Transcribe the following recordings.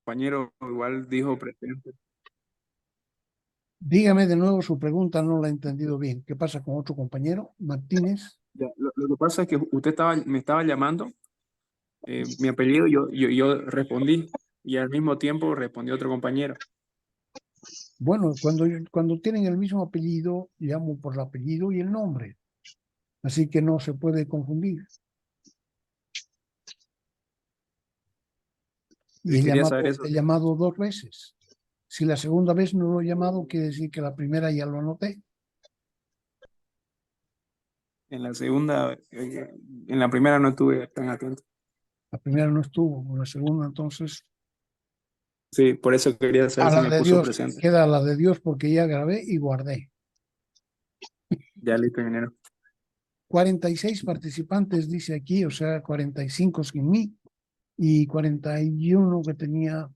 compañero igual dijo presente. Dígame de nuevo su pregunta, no la he entendido bien. ¿Qué pasa con otro compañero, Martínez? Ya, lo que pasa es que usted me estaba llamando mi apellido, yo respondí y al mismo tiempo respondió otro compañero. Bueno, cuando tienen el mismo apellido, llamo por el apellido y el nombre, así que no se puede confundir. Y Y quería saber eso. he llamado dos veces. Si la segunda vez no lo he llamado, quiere decir que la primera ya lo anoté. En la segunda, en la primera no estuve tan atento. La primera no estuvo, la segunda entonces, Sí, por eso quería saber a si la me de puso Dios, presente. queda la de Dios porque ya grabé y guardé. Ya listo, ingeniero. 46 participantes, dice aquí, o sea, 45 sin mí y 41 que tenía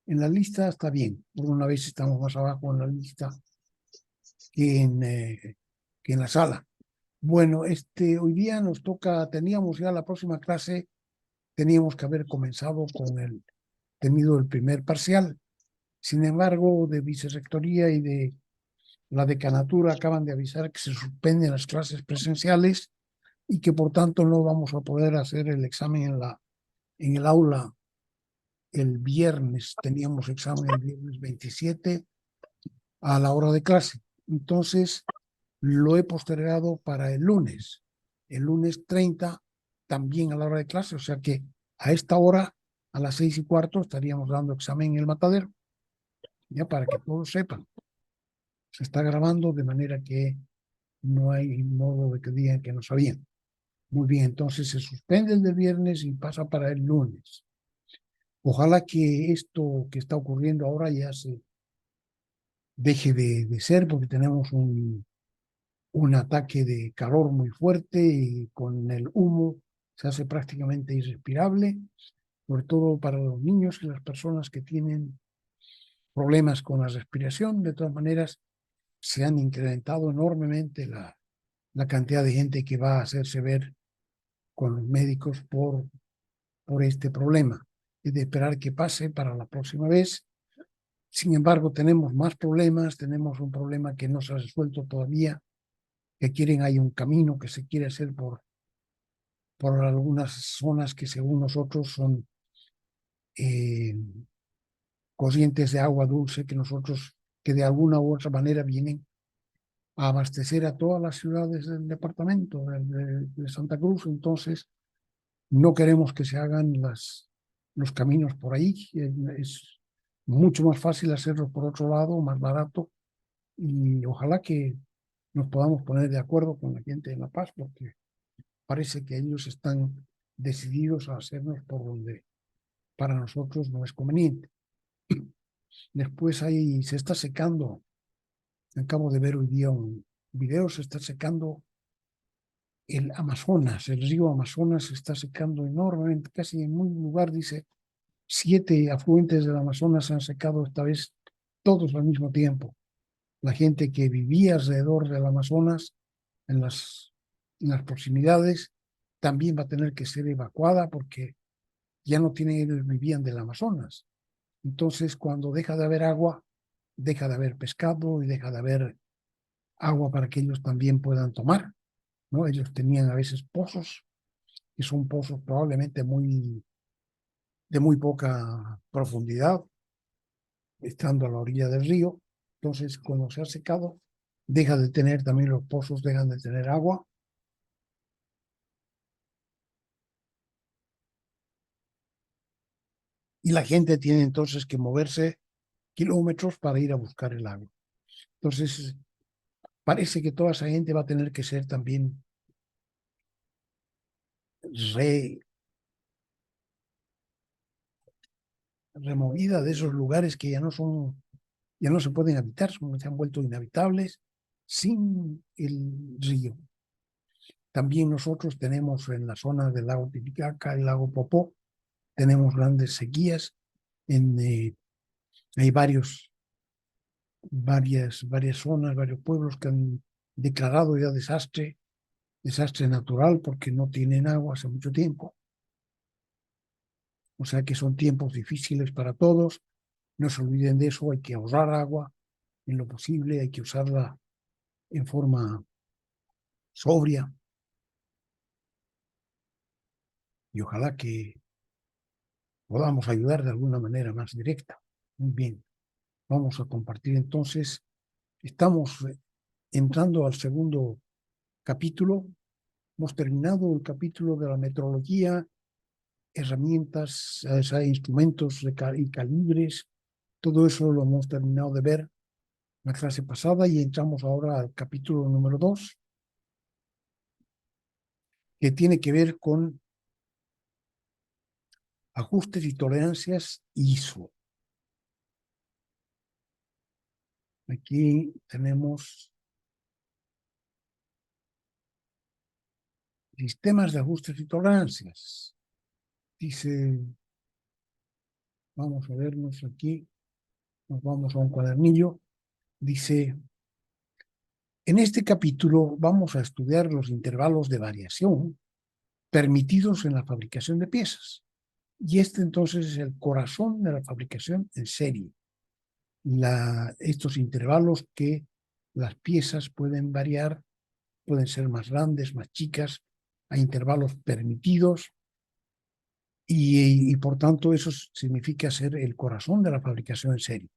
en la lista, está bien. Por una vez estamos más abajo en la lista que que en la sala. Bueno, hoy día nos toca, teníamos ya la próxima clase, teníamos que haber comenzado con tenido el primer parcial. Sin embargo, de vicerrectoría y de la decanatura acaban de avisar que se suspenden las clases presenciales y que por tanto no vamos a poder hacer el examen en el aula el viernes. Teníamos examen el viernes 27 a la hora de clase. Entonces, lo he postergado para el lunes 30 también a la hora de clase, o sea que a esta hora, a las 6:15, estaríamos dando examen en el matadero, ya para que todos sepan. Se está grabando de manera que no hay modo de que digan que no sabían. Muy bien, entonces se suspende el de viernes y pasa para el lunes. Ojalá que esto que está ocurriendo ahora ya se deje de ser, porque tenemos un ataque de calor muy fuerte y con el humo se hace prácticamente irrespirable, sobre todo para los niños y las personas que tienen problemas con la respiración. De todas maneras, se han incrementado enormemente la cantidad de gente que va a hacerse ver con los médicos por este problema. Es de esperar que pase para la próxima vez. Sin embargo, tenemos más problemas, tenemos un problema que no se ha resuelto todavía, que hay un camino que se quiere hacer por algunas zonas que según nosotros son eh, corrientes de agua dulce que de alguna u otra manera vienen a abastecer a todas las ciudades del departamento de Santa Cruz. Entonces, no queremos que se hagan los caminos por ahí. Es mucho más fácil hacerlo por otro lado, más barato, y ojalá que nos podamos poner de acuerdo con la gente de La Paz, porque parece que ellos están decididos a hacernos por donde para nosotros no es conveniente. Después ahí se está secando, acabo de ver hoy día un video, se está secando el Amazonas, el río Amazonas se está secando enormemente, casi en un lugar, dice, 7 afluentes del Amazonas se han secado esta vez todos al mismo tiempo. La gente que vivía alrededor del Amazonas, en en las proximidades, también va a tener que ser evacuada porque ya no tienen, ellos vivían del Amazonas. Entonces, cuando deja de haber agua, deja de haber pescado y deja de haber agua para que ellos también puedan tomar, ¿no? Ellos tenían a veces pozos, y son pozos probablemente de muy poca profundidad, estando a la orilla del río. Entonces, cuando se ha secado, deja de tener también los pozos, dejan de tener agua. Y la gente tiene entonces que moverse kilómetros para ir a buscar el agua. Entonces, parece que toda esa gente va a tener que ser también re, removida de esos lugares que ya no se pueden habitar, se han vuelto inhabitables sin el río. También nosotros tenemos en la zona del lago Titicaca, el lago Popó, tenemos grandes sequías. Hay varias zonas, varios pueblos que han declarado ya desastre natural porque no tienen agua hace mucho tiempo. O sea que son tiempos difíciles para todos. No se olviden de eso, hay que ahorrar agua en lo posible, hay que usarla en forma sobria. Y ojalá que podamos ayudar de alguna manera más directa. Muy bien, vamos a compartir entonces. Estamos entrando al segundo capítulo. Hemos terminado el capítulo de la metrología, herramientas, instrumentos y calibres. Todo eso lo hemos terminado de ver en la clase pasada y entramos ahora al capítulo número 2, que tiene que ver con ajustes y tolerancias ISO. Aquí tenemos sistemas de ajustes y tolerancias. Dice, vamos a vernos aquí, nos vamos a un cuadernillo. Dice, en este capítulo vamos a estudiar los intervalos de variación permitidos en la fabricación de piezas. Y este entonces es el corazón de la fabricación en serie. Estos intervalos que las piezas pueden variar, pueden ser más grandes, más chicas, a intervalos permitidos, y por tanto eso significa ser el corazón de la fabricación en serie.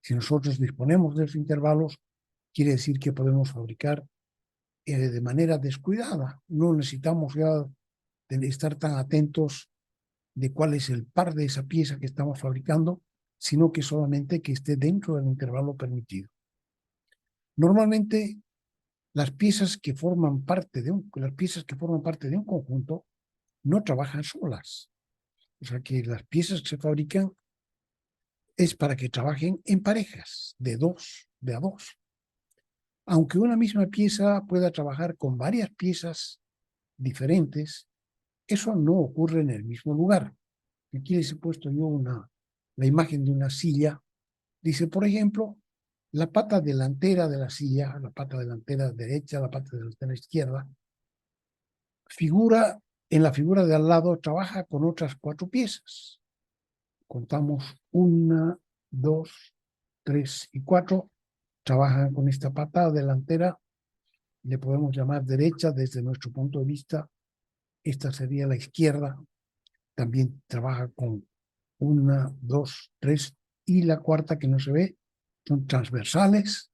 Si nosotros disponemos de esos intervalos, quiere decir que podemos fabricar de manera descuidada. No necesitamos ya estar tan atentos de cuál es el par de esa pieza que estamos fabricando, sino que solamente que esté dentro del intervalo permitido. Normalmente, las piezas que forman parte de un conjunto no trabajan solas. O sea que las piezas que se fabrican es para que trabajen en parejas, de a dos. Aunque una misma pieza pueda trabajar con varias piezas diferentes, eso no ocurre en el mismo lugar. Aquí les he puesto yo la imagen de una silla. Dice, por ejemplo, la pata delantera de la silla, la pata delantera derecha, la pata delantera izquierda, en la figura de al lado trabaja con otras 4 piezas. Contamos 1, 2, 3 y 4. Trabajan con esta pata delantera. Le podemos llamar derecha desde nuestro punto de vista. Esta sería la izquierda. También trabaja con 1, 2, 3 y la cuarta que no se ve. Son transversales,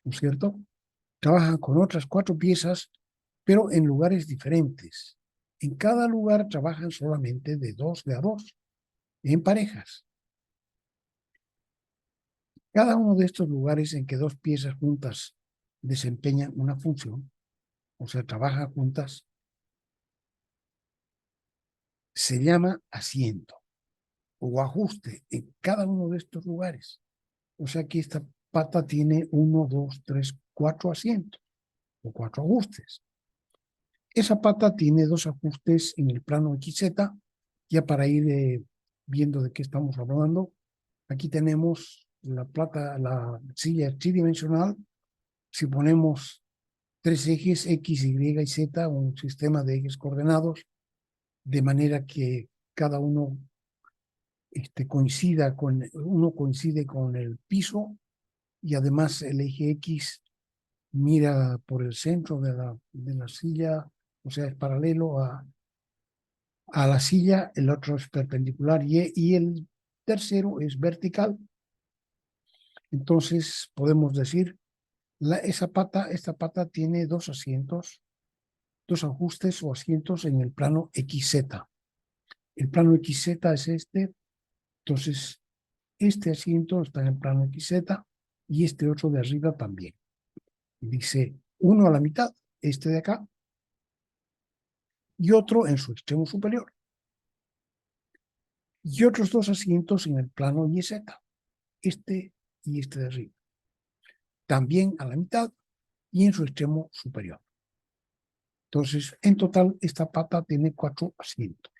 ¿no es cierto? Trabajan con otras 4 piezas, pero en lugares diferentes. En cada lugar trabajan solamente de a dos, en parejas. Cada uno de estos lugares en que 2 piezas juntas desempeñan una función, o sea, trabajan juntas, se llama asiento o ajuste en cada uno de estos lugares. O sea que esta pata tiene 1, 2, 3, 4 asientos o 4 ajustes. Esa pata tiene 2 ajustes en el plano XZ, ya para ir viendo de qué estamos hablando. Aquí tenemos la silla tridimensional. Si ponemos 3 ejes X, Y y Z, un sistema de ejes coordenados, de manera que cada uno coincide con el piso, y además el eje X mira por el centro de la silla, o sea, es paralelo a la silla, el otro es perpendicular y el tercero es vertical. Entonces podemos decir, esta pata tiene 2 asientos, 2 ajustes o asientos en el plano XZ. El plano XZ es este, entonces este asiento está en el plano XZ y este otro de arriba también. Dice uno a la mitad, este de acá, y otro en su extremo superior. Y otros 2 asientos en el plano YZ, este y este de arriba. También a la mitad y en su extremo superior. Entonces, en total, esta pata tiene 4 asientos.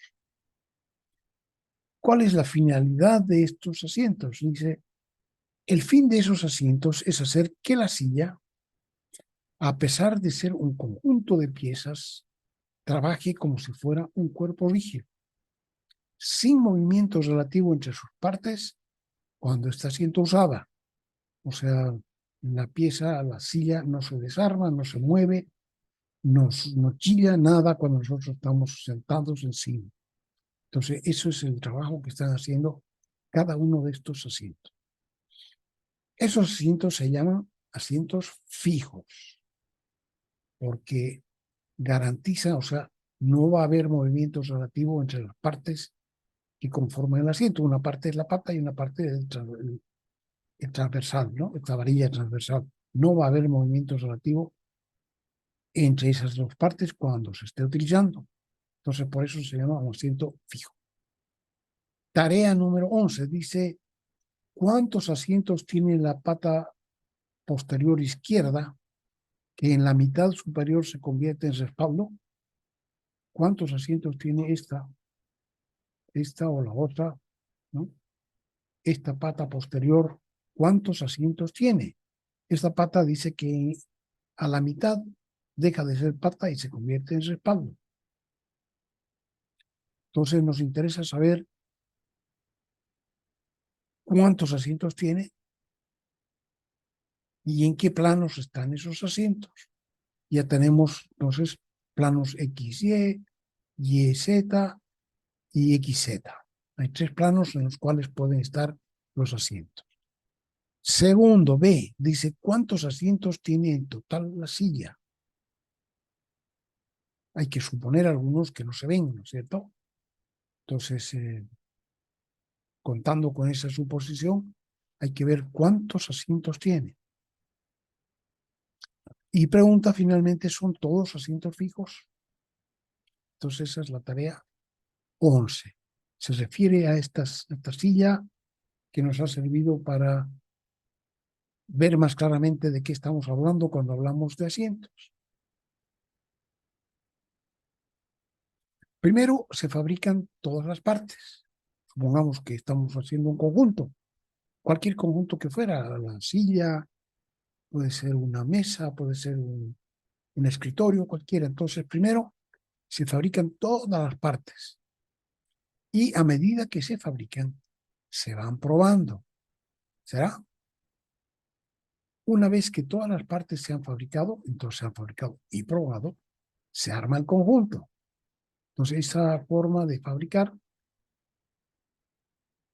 ¿Cuál es la finalidad de estos asientos? Dice, el fin de esos asientos es hacer que la silla, a pesar de ser un conjunto de piezas, trabaje como si fuera un cuerpo rígido. sin movimiento relativo entre sus partes cuando está siendo usada. O sea, la pieza, la silla no se desarma, no se mueve, no chilla nada cuando nosotros estamos sentados encima. Entonces, eso es el trabajo que están haciendo cada uno de estos asientos. Esos asientos se llaman asientos fijos, porque garantiza, o sea, no va a haber movimientos relativos entre las partes que conforman el asiento. Una parte es la pata y una parte es el transversal, ¿no? Esta varilla transversal. No va a haber movimientos relativos entre esas dos partes cuando se esté utilizando. Entonces, por eso se llama un asiento fijo. Tarea número 11 dice, ¿cuántos asientos tiene la pata posterior izquierda que en la mitad superior se convierte en respaldo? ¿Cuántos asientos tiene esta o la otra, ¿no? Esta pata posterior, ¿cuántos asientos tiene? Esta pata dice que a la mitad deja de ser pata y se convierte en respaldo. Entonces nos interesa saber cuántos asientos tiene y en qué planos están esos asientos. Ya tenemos entonces planos XY, YZ y XZ. Hay 3 planos en los cuales pueden estar los asientos. Segundo, B, dice, ¿cuántos asientos tiene en total la silla? Hay que suponer algunos que no se ven, ¿no es cierto? Entonces, contando con esa suposición, hay que ver cuántos asientos tiene. Y pregunta finalmente, ¿son todos asientos fijos? Entonces, esa es la tarea 11. Se refiere a esta silla que nos ha servido para ver más claramente de qué estamos hablando cuando hablamos de asientos. Primero, se fabrican todas las partes. Supongamos que estamos haciendo un conjunto. Cualquier conjunto que fuera, la silla, puede ser una mesa, puede ser un escritorio, cualquiera. Entonces, primero, se fabrican todas las partes. Y a medida que se fabrican, se van probando. ¿Será? Una vez que todas las partes se han fabricado, entonces se han fabricado y probado, se arma el conjunto. Entonces, esa forma de fabricar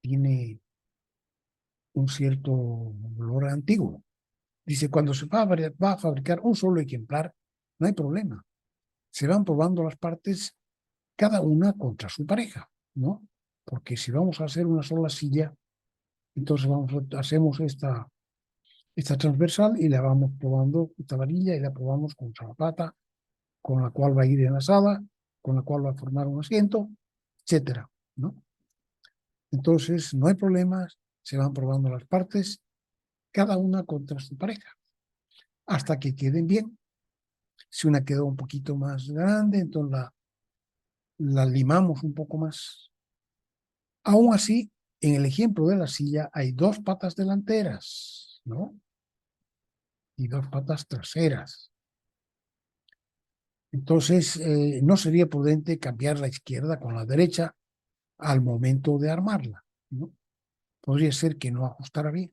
tiene un cierto valor antiguo. Dice, cuando se va a fabricar un solo ejemplar, no hay problema. Se van probando las partes cada una contra su pareja, ¿no? Porque si vamos a hacer una sola silla, entonces hacemos esta transversal y la vamos probando, esta varilla, y la probamos contra la pata, con la cual va a ir enlazada, con la cual va a formar un asiento, etcétera, ¿no? Entonces, no hay problemas, se van probando las partes, cada una contra su pareja, hasta que queden bien. Si una quedó un poquito más grande, entonces la limamos un poco más. Aún así, en el ejemplo de la silla hay 2 patas delanteras, ¿no? Y 2 patas traseras. Entonces, no sería prudente cambiar la izquierda con la derecha al momento de armarla, ¿no? Podría ser que no ajustara bien,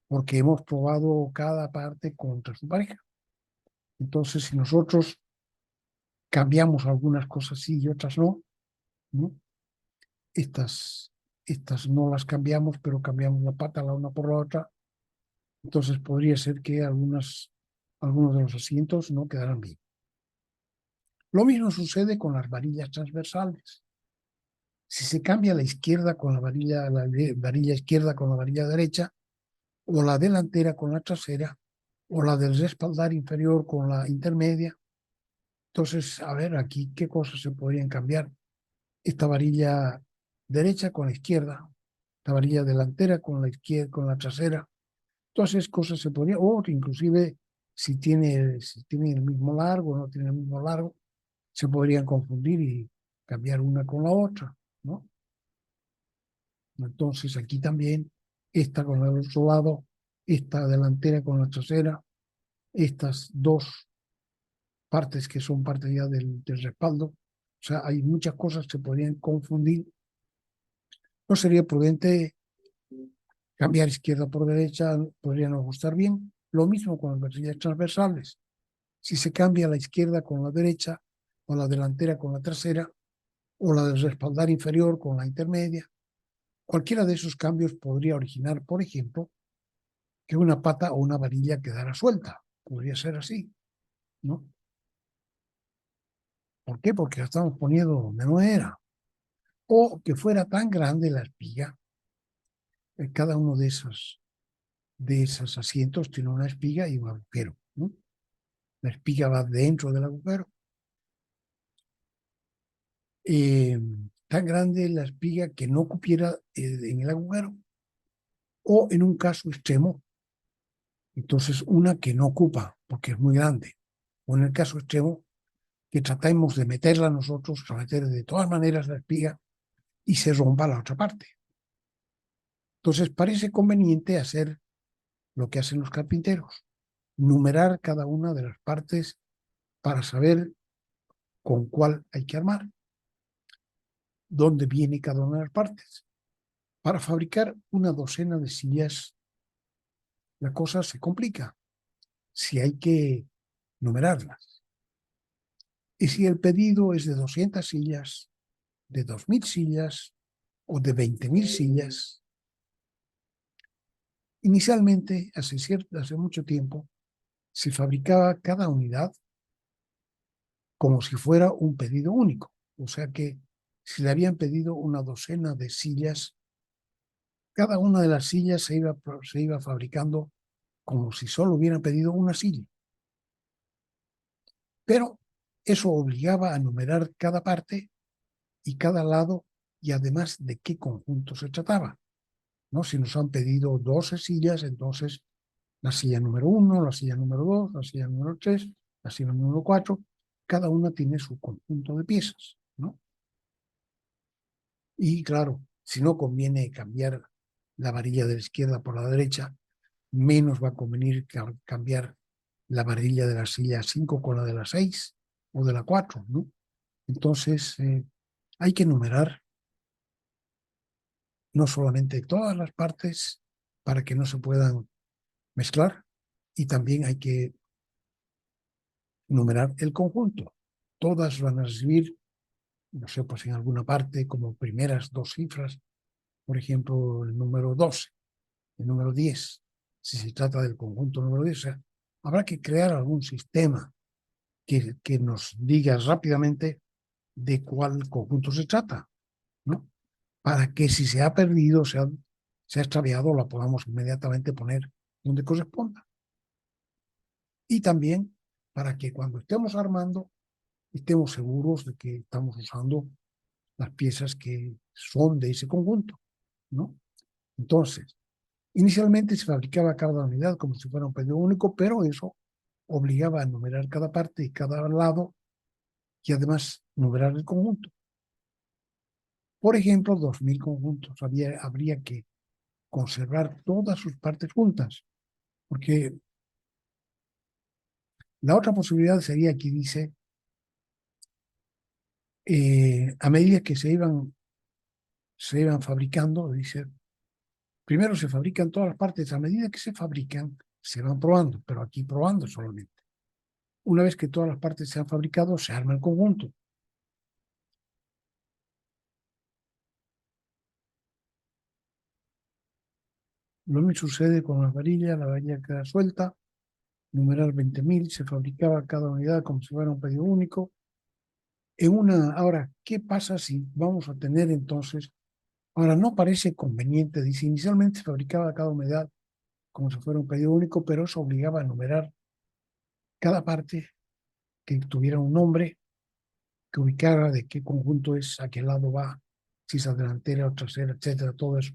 porque hemos probado cada parte contra su pareja. Entonces, si nosotros cambiamos algunas cosas sí y otras no, ¿no? Estas no las cambiamos, pero cambiamos la pata la una por la otra. Entonces podría ser que algunos de los asientos no quedaran bien. Lo mismo sucede con las varillas transversales. Si se cambia la izquierda con la varilla izquierda con la varilla derecha, o la delantera con la trasera, o la del respaldar inferior con la intermedia, entonces, a ver, aquí, ¿qué cosas se podrían cambiar? Esta varilla derecha con la izquierda, la varilla delantera con la izquierda, con la trasera. Todas esas cosas se podrían, o inclusive si tiene el mismo largo o no tiene el mismo largo, se podrían confundir y cambiar una con la otra, ¿no? Entonces aquí también, esta con el otro lado, esta delantera con la trasera, estas 2 partes que son parte ya del respaldo, sea, hay muchas cosas que se podrían confundir. No sería prudente cambiar izquierda por derecha, podría no gustar bien. Lo mismo con las varillas transversales. Si se cambia la izquierda con la derecha, o la delantera con la trasera, o la del respaldar inferior con la intermedia, cualquiera de esos cambios podría originar, por ejemplo, que una pata o una varilla quedara suelta. Podría ser así, ¿no? ¿Por qué? Porque la estamos poniendo donde no era. O que fuera tan grande la espiga, cada uno de esos asientos tiene una espiga y un agujero, ¿no? La espiga va dentro del agujero. Tan grande la espiga que no cupiera en el agujero. O en un caso extremo, entonces una que no ocupa porque es muy grande. O en el caso extremo, que tratemos de meterla nosotros, a meter de todas maneras la espiga y se rompa la otra parte. Entonces parece conveniente hacer lo que hacen los carpinteros, numerar cada una de las partes para saber con cuál hay que armar, dónde viene cada una de las partes. Para fabricar una docena de sillas, la cosa se complica si hay que numerarlas. Y si el pedido es de 200 sillas, de 2000 sillas o de 20.000 sillas, inicialmente, hace mucho tiempo, se fabricaba cada unidad como si fuera un pedido único. O sea que si le habían pedido una docena de sillas, cada una de las sillas se iba fabricando como si solo hubieran pedido una silla. Pero eso obligaba a numerar cada parte y cada lado y además de qué conjunto se trataba, ¿no? Si nos han pedido 12 sillas, entonces la silla número 1, la silla número 2, la silla número 3, la silla número 4, cada una tiene su conjunto de piezas, ¿no? Y claro, si no conviene cambiar la varilla de la izquierda por la derecha, menos va a convenir cambiar la varilla de la silla 5 con la de la 6 o de la 4, ¿no? Entonces, hay que numerar no solamente todas las partes para que no se puedan mezclar, y también hay que numerar el conjunto. Todas van a recibir, no sé, pues en alguna parte como primeras dos cifras, por ejemplo, el número 12, el número 10, si se trata del conjunto número 10. O sea, habrá que crear algún sistema que nos diga rápidamente de cuál conjunto se trata, ¿no? Para que si se ha perdido, se ha extraviado, la podamos inmediatamente poner donde corresponda. Y también para que cuando estemos armando, estemos seguros de que estamos usando las piezas que son de ese conjunto, ¿no? Entonces, inicialmente se fabricaba cada unidad como si fuera un pedido único, pero eso obligaba a numerar cada parte y cada lado y además numerar el conjunto. Por ejemplo, 2000 conjuntos. Habría que conservar todas sus partes juntas, porque la otra posibilidad sería, aquí dice, a medida que se iban fabricando, dice, primero se fabrican todas las partes, a medida que se fabrican, se van probando, pero aquí probando solamente. Una vez que todas las partes se han fabricado, se arma el conjunto. Lo mismo sucede con la varilla queda suelta, numerar 20.000, se fabricaba cada unidad como si fuera un pedido único. Ahora, ¿qué pasa si vamos a tener entonces? Ahora, no parece conveniente, dice, inicialmente se fabricaba cada unidad como si fuera un pedido único, pero eso obligaba a numerar cada parte que tuviera un nombre, que ubicara de qué conjunto es, a qué lado va, si es delantera o trasera, etcétera, todo eso.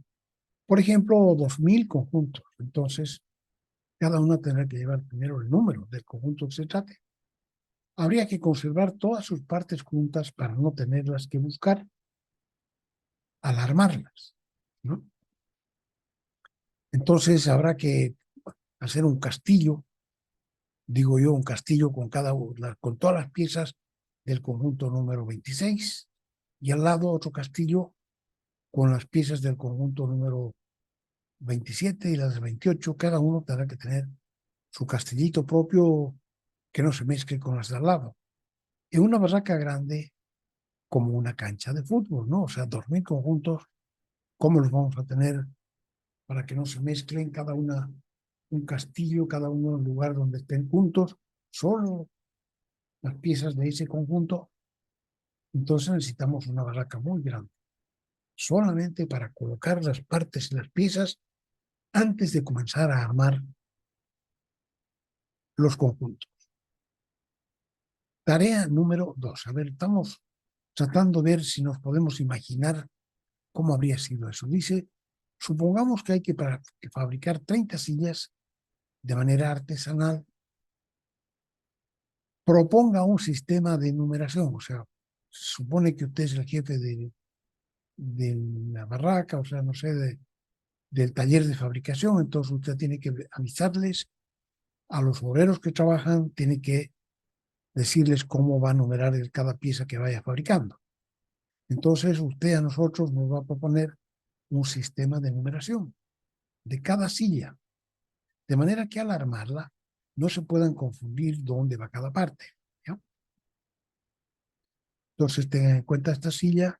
Por ejemplo, 2000 conjuntos. Entonces, cada uno tendrá que llevar primero el número del conjunto que se trate. Habría que conservar todas sus partes juntas para no tenerlas que buscar al armarlas, ¿no? Entonces, habrá que hacer un castillo, digo yo, un castillo con todas las piezas del conjunto número 26 y al lado otro castillo con las piezas del conjunto número 27 y las de 28. Cada uno tendrá que tener su castillito propio que no se mezcle con las de al lado. En una barraca grande, como una cancha de fútbol, ¿no? O sea, dormir conjuntos, ¿cómo los vamos a tener para que no se mezclen cada una, un castillo, cada uno en un lugar donde estén juntos, solo las piezas de ese conjunto? Entonces necesitamos una barraca muy grande, solamente para colocar las partes y las piezas antes de comenzar a armar los conjuntos. Tarea número 2. A ver, estamos tratando de ver si nos podemos imaginar cómo habría sido eso. Dice, supongamos que hay que fabricar 30 sillas de manera artesanal. Proponga un sistema de numeración, o sea, se supone que usted es el jefe de la barraca, o sea, no sé, del taller de fabricación, entonces usted tiene que avisarles a los obreros que trabajan, tiene que decirles cómo va a numerar cada pieza que vaya fabricando. Entonces usted a nosotros nos va a proponer un sistema de numeración de cada silla, de manera que al armarla no se puedan confundir dónde va cada parte, ¿ya? Entonces tengan en cuenta esta silla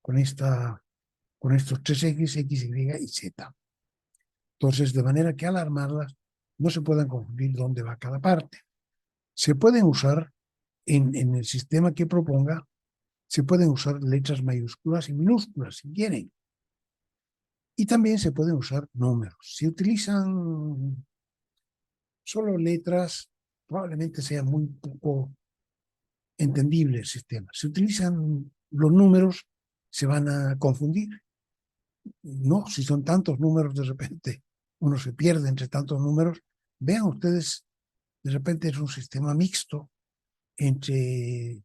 con estos tres ejes, X, Y y Z. Entonces, de manera que al armarlas no se puedan confundir dónde va cada parte. Se pueden usar, en el sistema que proponga, se pueden usar letras mayúsculas y minúsculas, si quieren. Y también se pueden usar números. Si utilizan solo letras, probablemente sea muy poco entendible el sistema. Si utilizan los números, se van a confundir. No, si son tantos números, de repente uno se pierde entre tantos números. Vean ustedes, de repente es un sistema mixto entre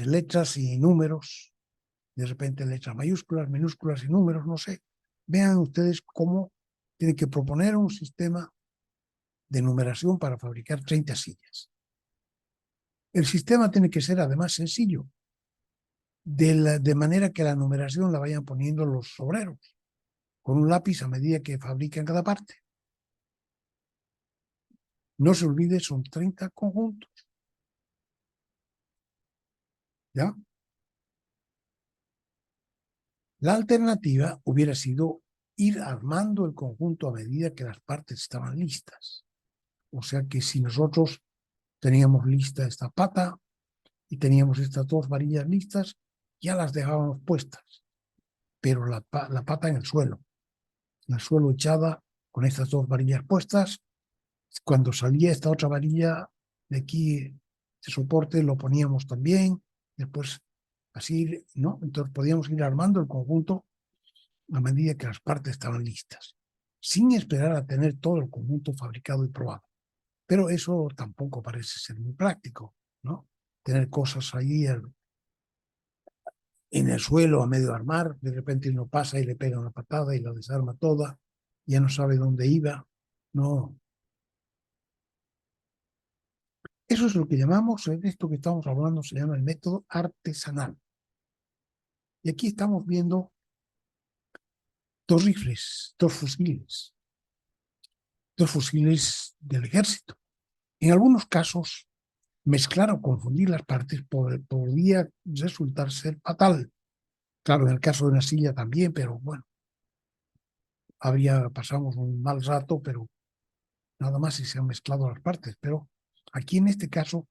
letras y números, de repente letras mayúsculas, minúsculas y números, no sé. Vean ustedes cómo tienen que proponer un sistema de numeración para fabricar 30 sillas. El sistema tiene que ser además sencillo, de manera que la numeración la vayan poniendo los obreros con un lápiz a medida que fabrican cada parte. No se olvide, son 30 conjuntos. ¿Ya? La alternativa hubiera sido ir armando el conjunto a medida que las partes estaban listas. O sea que si nosotros teníamos lista esta pata y teníamos estas dos varillas listas, ya las dejábamos puestas, pero la pata en el suelo echada con estas dos varillas puestas. Cuando salía esta otra varilla de aquí, de soporte, lo poníamos también, después así, ¿no? Entonces podíamos ir armando el conjunto a medida que las partes estaban listas, sin esperar a tener todo el conjunto fabricado y probado. Pero eso tampoco parece ser muy práctico, ¿no? Tener cosas ahí en el suelo a medio armar, de repente uno pasa y le pega una patada y la desarma toda, ya no sabe dónde iba, no. Eso es lo que llamamos, en esto que estamos hablando se llama el método artesanal. Y aquí estamos viendo dos rifles, dos fusiles del ejército. En algunos casos, mezclar o confundir las partes podría resultar ser fatal. Claro, en el caso de una silla también, pero bueno, pasamos un mal rato, pero nada más si se han mezclado las partes. Pero aquí en este caso,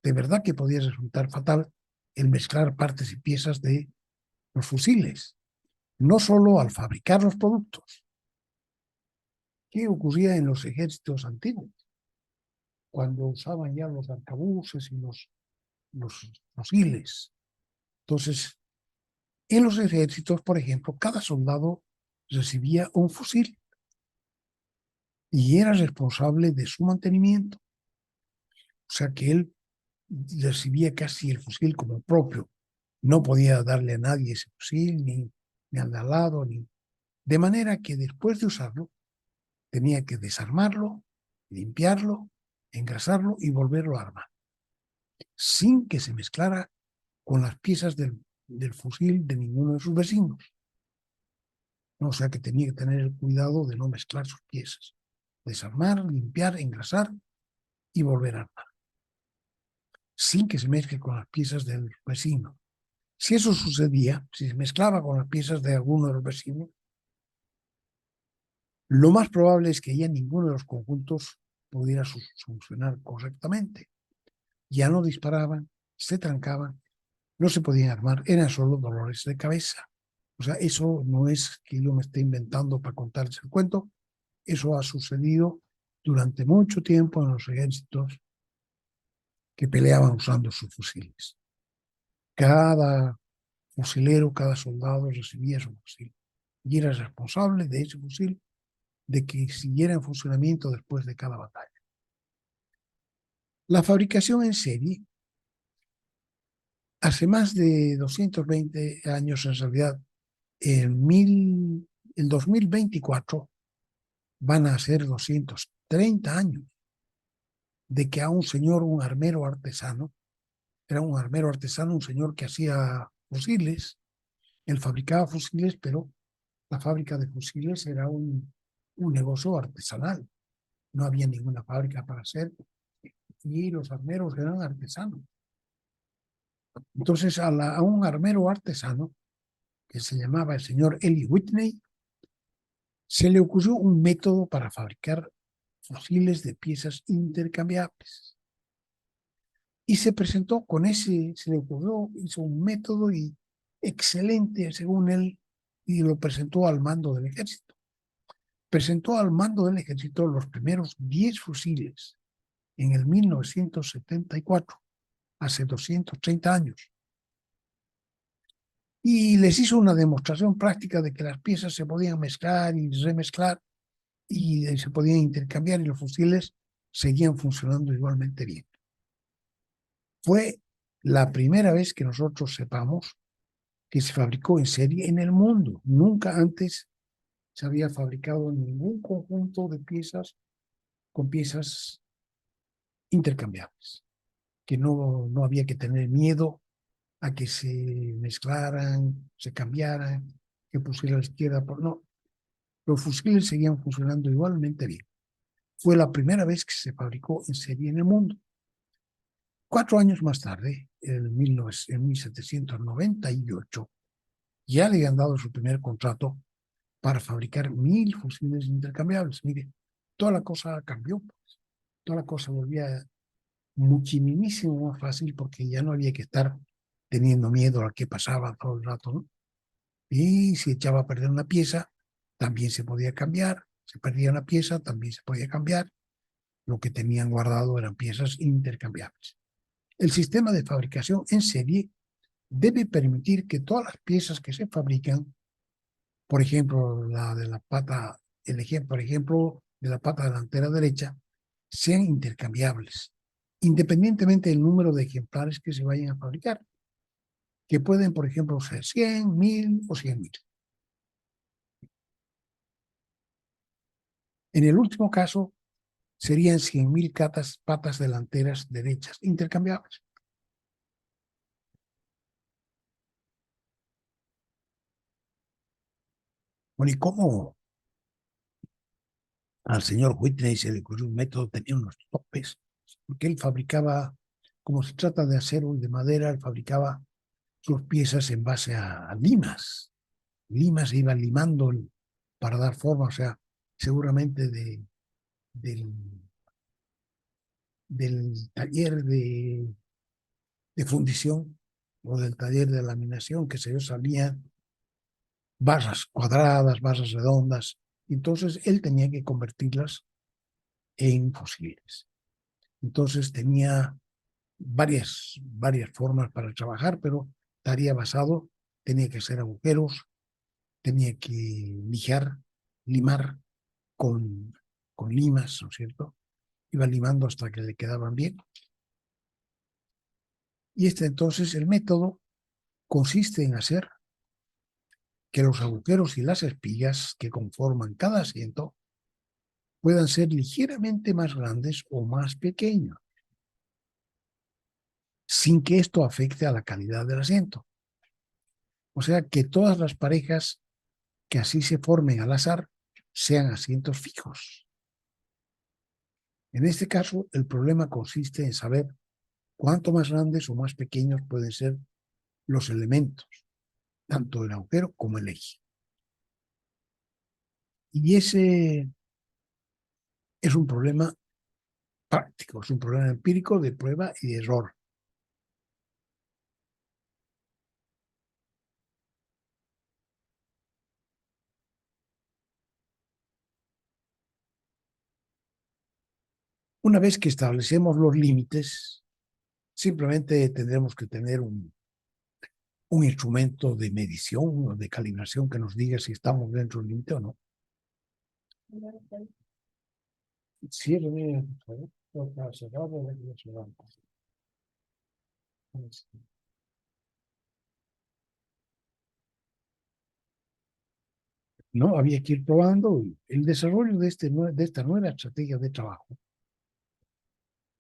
de verdad que podría resultar fatal el mezclar partes y piezas de los fusiles, no solo al fabricar los productos. ¿Qué ocurría en los ejércitos antiguos? Cuando usaban ya los arcabuces y los fusiles. Entonces, en los ejércitos, por ejemplo, cada soldado recibía un fusil y era responsable de su mantenimiento. O sea que él recibía casi el fusil como propio. No podía darle a nadie ese fusil, ni al de al lado, de manera que después de usarlo, tenía que desarmarlo, limpiarlo, engrasarlo y volverlo a armar. sin que se mezclara con las piezas del fusil de ninguno de sus vecinos. O sea que tenía que tener el cuidado de no mezclar sus piezas. Desarmar, limpiar, engrasar y volver a armar, sin que se mezcle con las piezas del vecino. Si eso sucedía, si se mezclaba con las piezas de alguno de los vecinos, lo más probable es que ya ninguno de los conjuntos pudiera funcionar correctamente. Ya no disparaban, se trancaban, no se podían armar, eran solo dolores de cabeza. O sea, eso no es que yo me esté inventando para contarles el cuento, eso ha sucedido durante mucho tiempo en los ejércitos que peleaban usando sus fusiles. Cada fusilero, cada soldado recibía su fusil y era responsable de ese fusil de que siguiera en funcionamiento después de cada batalla. La fabricación en serie, hace más de 220 años en realidad, el 2024 van a ser 230 años de que a un señor, un armero artesano, era un armero artesano, un señor que hacía fusiles, él fabricaba fusiles, pero la fábrica de fusiles era un negocio artesanal, no había ninguna fábrica para hacer, y los armeros eran artesanos. Entonces a un armero artesano, que se llamaba el señor Eli Whitney, se le ocurrió un método para fabricar fusiles de piezas intercambiables. Y se presentó con ese, se le ocurrió, hizo un método y excelente según él, y lo presentó al mando del ejército. Presentó al mando del ejército los primeros 10 fusiles en el 1974, hace 230 años. Y les hizo una demostración práctica de que las piezas se podían mezclar y remezclar y se podían intercambiar y los fusiles seguían funcionando igualmente bien. Fue la primera vez que nosotros sepamos que se fabricó en serie en el mundo. Nunca antes se había fabricado ningún conjunto de piezas con piezas intercambiables, que no había que tener miedo a que se mezclaran, se cambiaran, que pusiera a la izquierda. No, los fusiles seguían funcionando igualmente bien. Fue la primera vez que se fabricó en serie en el mundo. 4 años más tarde, en 1798, ya le habían dado su primer contrato para fabricar 1000 fusiles intercambiables. Mire, toda la cosa cambió, pues. Toda la cosa volvía muchísimo más fácil porque ya no había que estar teniendo miedo a qué pasaba todo el rato, ¿no? Y si echaba a perder una pieza, también se podía cambiar. Si perdía una pieza, también se podía cambiar. Lo que tenían guardado eran piezas intercambiables. El sistema de fabricación en serie debe permitir que todas las piezas que se fabrican, por ejemplo, la de la pata, por ejemplo, de la pata delantera derecha, sean intercambiables, independientemente del número de ejemplares que se vayan a fabricar, que pueden, por ejemplo, ser 100, 1000 o 100.000. En el último caso, serían 100.000 patas delanteras derechas intercambiables. Bueno, ¿y cómo al señor Whitney se le ocurrió un método? Tenía unos topes, porque él fabricaba, como se trata de acero y de madera, él fabricaba sus piezas en base a limas. Limas iba limando para dar forma, o sea, seguramente del taller de fundición o del taller de laminación, que se salían barras cuadradas, barras redondas. Entonces él tenía que convertirlas en fusiles. Entonces tenía varias formas para trabajar, pero estaría basado, tenía que hacer agujeros, tenía que limar con limas, ¿no es cierto? Iba limando hasta que le quedaban bien. Y entonces el método consiste en hacer que los agujeros y las espigas que conforman cada asiento puedan ser ligeramente más grandes o más pequeños. sin que esto afecte a la calidad del asiento. O sea, que todas las parejas que así se formen al azar sean asientos fijos. En este caso, el problema consiste en saber cuánto más grandes o más pequeños pueden ser los elementos, tanto el agujero como el eje. Y ese es un problema práctico, es un problema empírico de prueba y de error. Una vez que establecemos los límites, simplemente tendremos que tener un instrumento de medición o de calibración que nos diga si estamos dentro del límite o no. Sí, no, había que ir probando. El desarrollo de esta nueva estrategia de trabajo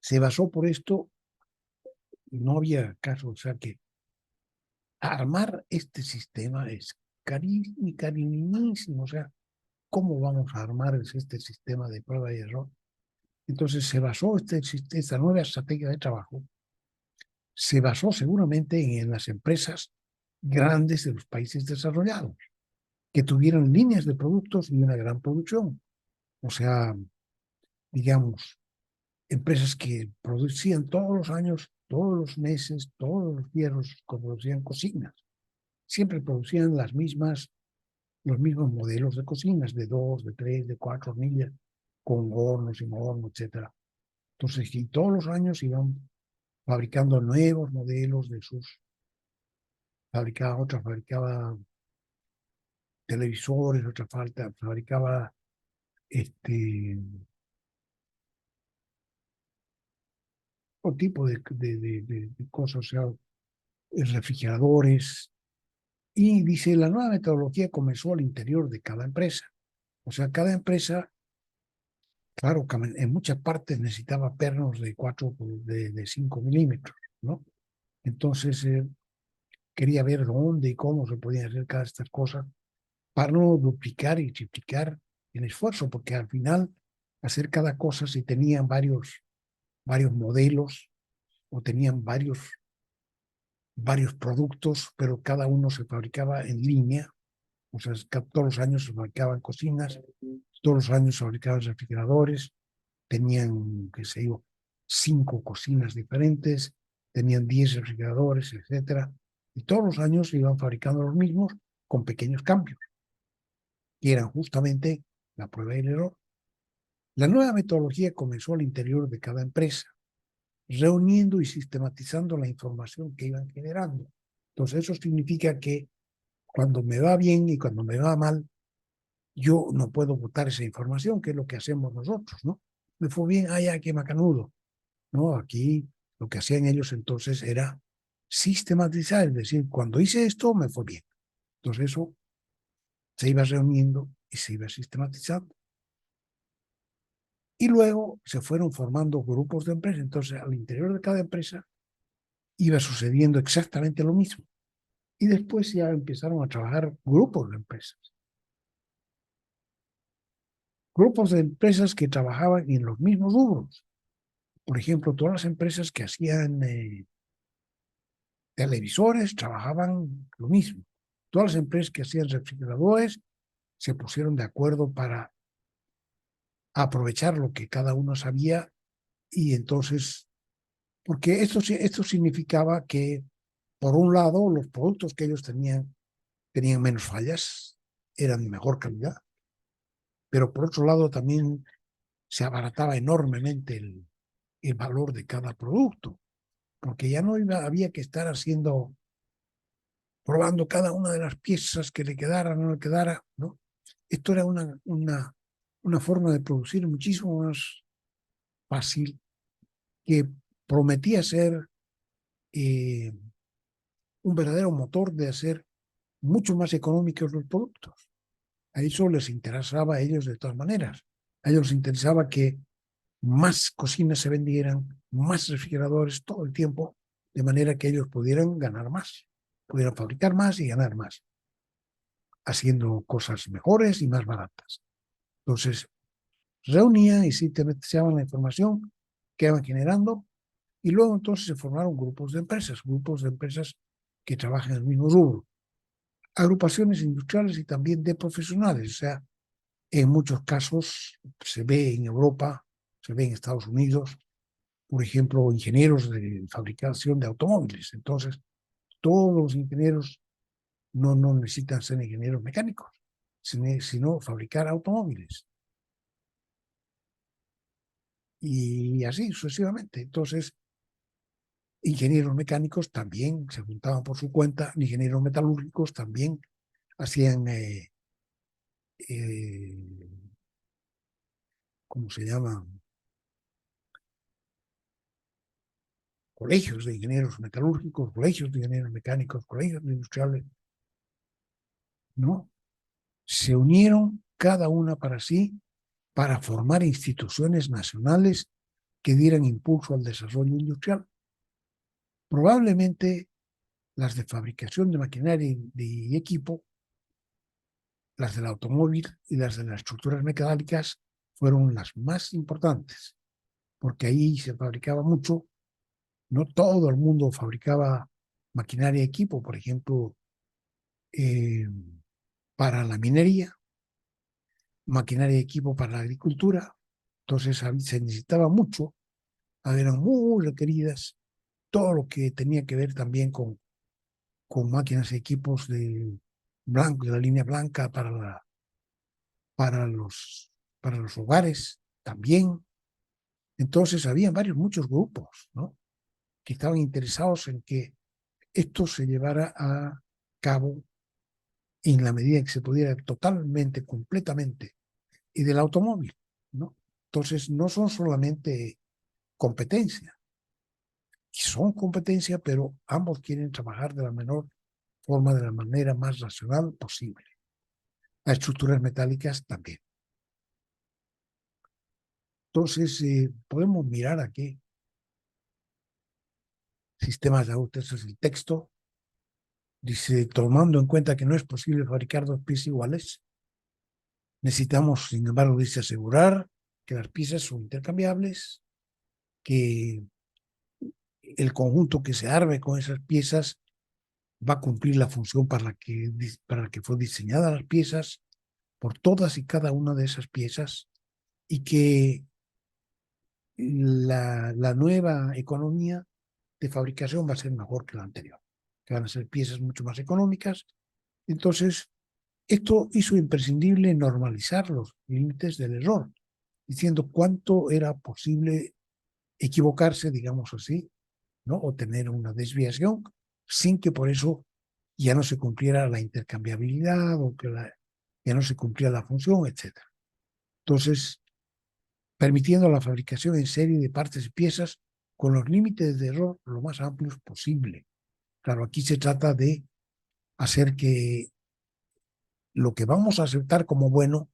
se basó por esto, no había caso, o sea que armar este sistema es cariñísimo, o sea, ¿cómo vamos a armar este sistema de prueba y error? Entonces se basó esta nueva estrategia de trabajo, se basó seguramente en las empresas grandes de los países desarrollados, que tuvieran líneas de productos y una gran producción. O sea, digamos, empresas que producían todos los años, todos los meses, todos los días, producían cocinas. Siempre producían los mismos modelos de cocinas, de 2, de 3, de 4 hornillas, con horno, sin horno, etc. Entonces, y todos los años iban fabricando nuevos modelos de sus, fabricaba televisores, fabricaba todo tipo de cosas, o sea, refrigeradores. Y dice, la nueva metodología comenzó al interior de cada empresa. O sea, cada empresa, claro, en muchas partes necesitaba pernos de 5 milímetros, ¿no? Entonces, quería ver dónde y cómo se podían hacer cada de estas cosas para no duplicar y triplicar el esfuerzo, porque al final hacer cada cosa, si tenían varios modelos o tenían varios productos, pero cada uno se fabricaba en línea, o sea, todos los años se fabricaban cocinas, todos los años se fabricaban refrigeradores, tenían, qué sé yo, 5 cocinas diferentes, tenían 10 refrigeradores, etcétera, y todos los años se iban fabricando los mismos con pequeños cambios, que eran justamente la prueba y el error. La nueva metodología comenzó al interior de cada empresa, reuniendo y sistematizando la información que iban generando. Entonces, eso significa que cuando me va bien y cuando me va mal, yo no puedo botar esa información, que es lo que hacemos nosotros, ¿no? Me fue bien, ya, qué macanudo. No, aquí lo que hacían ellos entonces era sistematizar, es decir, cuando hice esto, me fue bien. Entonces, eso se iba reuniendo y se iba sistematizando. Y luego se fueron formando grupos de empresas. Entonces, al interior de cada empresa iba sucediendo exactamente lo mismo. Y después ya empezaron a trabajar grupos de empresas. Grupos de empresas que trabajaban en los mismos rubros. Por ejemplo, todas las empresas que hacían televisores trabajaban lo mismo. Todas las empresas que hacían refrigeradores se pusieron de acuerdo para aprovechar lo que cada uno sabía y entonces, porque esto significaba que, por un lado, los productos que ellos tenían menos fallas, eran de mejor calidad, pero por otro lado también se abarataba enormemente el valor de cada producto, porque ya no había que estar probando cada una de las piezas que le quedara o no le quedara, ¿no? Esto era una forma de producir muchísimo más fácil, que prometía ser un verdadero motor de hacer mucho más económicos los productos. A eso les interesaba a ellos de todas maneras. A ellos les interesaba que más cocinas se vendieran, más refrigeradores todo el tiempo, de manera que ellos pudieran ganar más, pudieran fabricar más y ganar más, haciendo cosas mejores y más baratas. Entonces, reunían y sintetizaban la información que iban generando y luego entonces se formaron grupos de empresas que trabajan en el mismo rubro, agrupaciones industriales y también de profesionales. O sea, en muchos casos se ve en Europa, se ve en Estados Unidos, por ejemplo, ingenieros de fabricación de automóviles. Entonces, todos los ingenieros no necesitan ser ingenieros mecánicos, sino fabricar automóviles. Y así sucesivamente. Entonces, ingenieros mecánicos también se juntaban por su cuenta, ingenieros metalúrgicos también hacían, ¿cómo se llama? Colegios de ingenieros metalúrgicos, colegios de ingenieros mecánicos, colegios de industriales, ¿no? Se unieron cada una para sí para formar instituciones nacionales que dieran impulso al desarrollo industrial. Probablemente las de fabricación de maquinaria y equipo, las del automóvil y las de las estructuras metálicas fueron las más importantes, porque ahí se fabricaba mucho. No todo el mundo fabricaba maquinaria y equipo, por ejemplo, para la minería, maquinaria y equipo para la agricultura. Entonces se necesitaba mucho, eran muy requeridas todo lo que tenía que ver también con máquinas y equipos de la línea blanca para los, para los hogares también. Entonces había muchos grupos, ¿no?, que estaban interesados en que esto se llevara a cabo en la medida en que se pudiera totalmente, completamente, y del automóvil, ¿no? Entonces no son solamente competencia, son competencia, pero ambos quieren trabajar de la menor forma, de la manera más racional posible. Las estructuras metálicas también. Entonces, podemos mirar aquí sistemas de autos, este es el texto. Dice, tomando en cuenta que no es posible fabricar dos piezas iguales, necesitamos, sin embargo, dice, asegurar que las piezas son intercambiables, que el conjunto que se arme con esas piezas va a cumplir la función para la que fue diseñada las piezas, por todas y cada una de esas piezas, y que la nueva economía de fabricación va a ser mejor que la anterior, que van a ser piezas mucho más económicas. Entonces, esto hizo imprescindible normalizar los límites del error, diciendo cuánto era posible equivocarse, digamos así, ¿no?, o tener una desviación, sin que por eso ya no se cumpliera la intercambiabilidad o que ya no se cumplía la función, etc. Entonces, permitiendo la fabricación en serie de partes y piezas con los límites de error lo más amplios posible. Claro, aquí se trata de hacer que lo que vamos a aceptar como bueno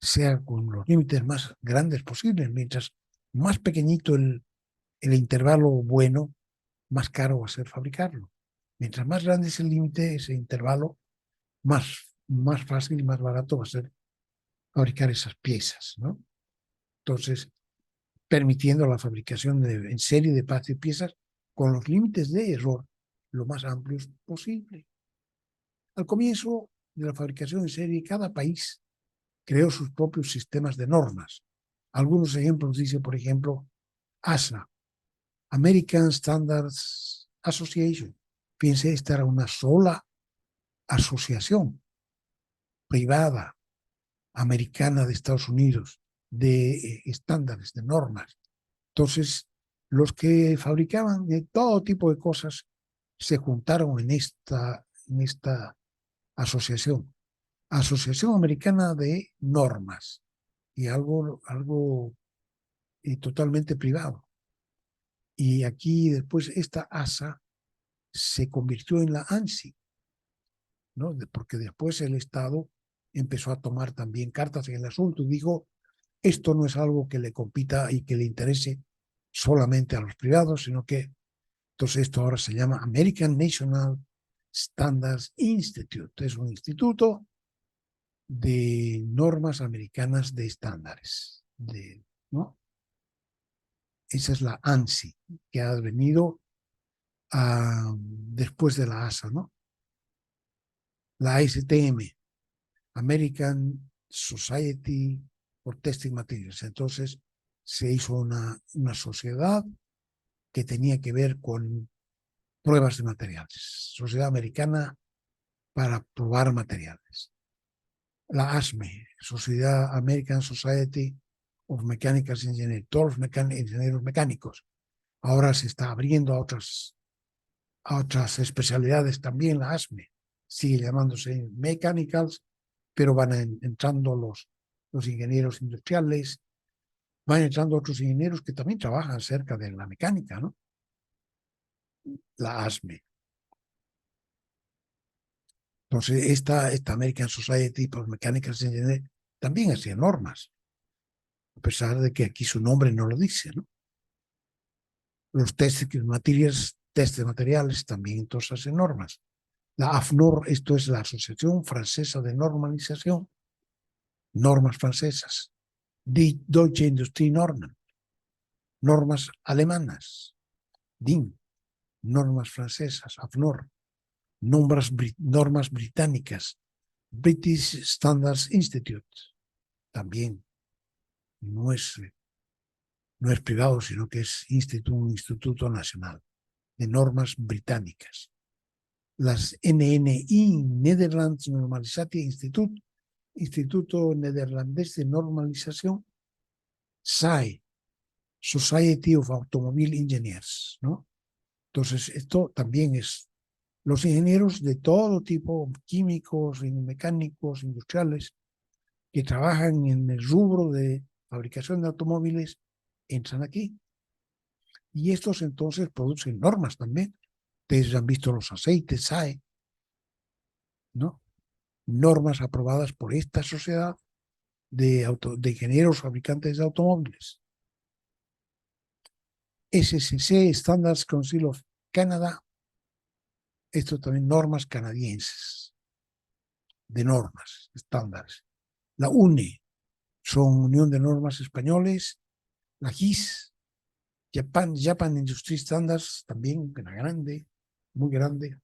sea con los límites más grandes posibles. Mientras más pequeñito el intervalo bueno, más caro va a ser fabricarlo. Mientras más grande es el límite, ese intervalo, más fácil y más barato va a ser fabricar esas piezas, ¿no? Entonces, permitiendo la fabricación en serie de partes y piezas con los límites de error lo más amplios posible. Al comienzo de la fabricación en serie, cada país creó sus propios sistemas de normas. Algunos ejemplos dice, por ejemplo, ASA, American Standards Association. Fíjense, esta era una sola asociación privada americana de Estados Unidos de estándares, de normas. Entonces, los que fabricaban de todo tipo de cosas se juntaron en esta asociación, Asociación Americana de Normas, y algo totalmente privado. Y aquí después esta ASA se convirtió en la ANSI, ¿no?, porque después el Estado empezó a tomar también cartas en el asunto y dijo, esto no es algo que le compita y que le interese solamente a los privados, sino que Entonces esto ahora se llama American National Standards Institute. Es un instituto de normas americanas de estándares, ¿no? Esa es la ANSI, que ha venido después de la ASA, ¿no? La ASTM, American Society for Testing Materials. Entonces se hizo una sociedad que tenía que ver con pruebas de materiales. Sociedad Americana para probar materiales. La ASME, Sociedad American Society of Mechanical Engineers, todos los ingenieros mecánicos. Ahora se está abriendo a otras especialidades también, la ASME. Sigue llamándose Mechanicals, pero van entrando los ingenieros industriales, van entrando otros ingenieros que también trabajan cerca de la mecánica, ¿no? La ASME. Entonces, esta American Society for Mechanical Engineering también hacía normas, a pesar de que aquí su nombre no lo dice, ¿no? Los test de materiales también entonces hacen normas. La AFNOR, esto es la Asociación Francesa de Normalización, normas francesas. Die Deutsche Industrienormen, normas alemanas. DIN, normas francesas. AFNOR, normas británicas. British Standards Institute, también no es privado, sino que es un instituto nacional de normas británicas. Las NNI, Netherlands Normalisatie Institute, Instituto Neerlandés de Normalización. SAE, Society of Automobile Engineers, ¿no? Entonces, esto también es los ingenieros de todo tipo, químicos, mecánicos, industriales, que trabajan en el rubro de fabricación de automóviles, entran aquí. Y estos entonces producen normas también. Ustedes han visto los aceites SAE, ¿no? Normas aprobadas por esta sociedad de ingenieros fabricantes de automóviles. SCC, Standards Council of Canada. Esto también normas canadienses, de normas, estándares. La UNE, son Unión de Normas Españoles. La GIS, Japan Industry Standards, también una grande, muy grande.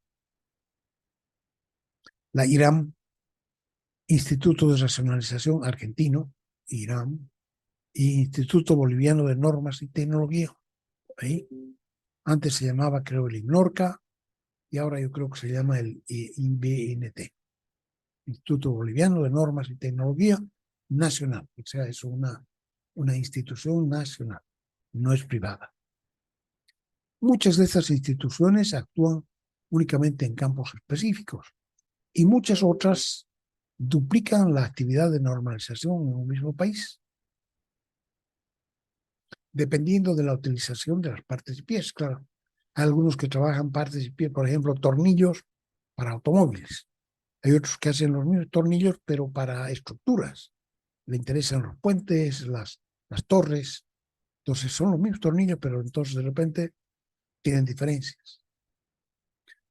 La IRAM, Instituto de Racionalización Argentino, IRAM, y Instituto Boliviano de Normas y Tecnología. Ahí. Antes se llamaba, creo, el IGNORCA, y ahora yo creo que se llama el IBNT, Instituto Boliviano de Normas y Tecnología Nacional. O sea, es una institución nacional, no es privada. Muchas de estas instituciones actúan únicamente en campos específicos y muchas otras duplican la actividad de normalización en un mismo país, dependiendo de la utilización de las partes y piezas. Claro, hay algunos que trabajan partes y piezas, por ejemplo, tornillos para automóviles. Hay otros que hacen los mismos tornillos, pero para estructuras. Le interesan los puentes, las torres. Entonces son los mismos tornillos, pero entonces de repente tienen diferencias.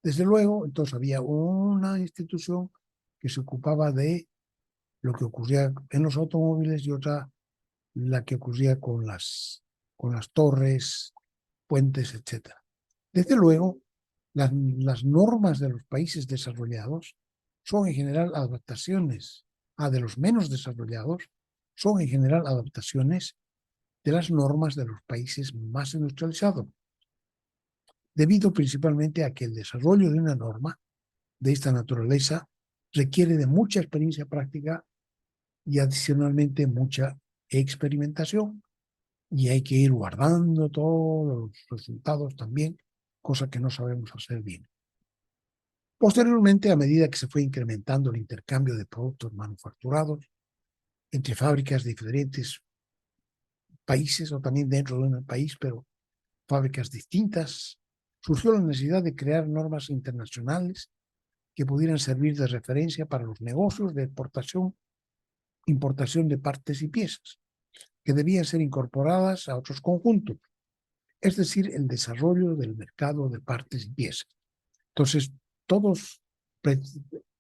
Desde luego, entonces había una institución que se ocupaba de lo que ocurría en los automóviles y otra la que ocurría con las torres, puentes, etc. Desde luego, las normas de los países desarrollados son en general adaptaciones de los menos desarrollados, son en general adaptaciones de las normas de los países más industrializados, debido principalmente a que el desarrollo de una norma de esta naturaleza requiere de mucha experiencia práctica y adicionalmente mucha experimentación. Y hay que ir guardando todos los resultados también, cosa que no sabemos hacer bien. Posteriormente, a medida que se fue incrementando el intercambio de productos manufacturados entre fábricas de diferentes países o también dentro de un país, pero fábricas distintas, surgió la necesidad de crear normas internacionales que pudieran servir de referencia para los negocios de importación de partes y piezas, que debían ser incorporadas a otros conjuntos. es decir, el desarrollo del mercado de partes y piezas. Entonces, todos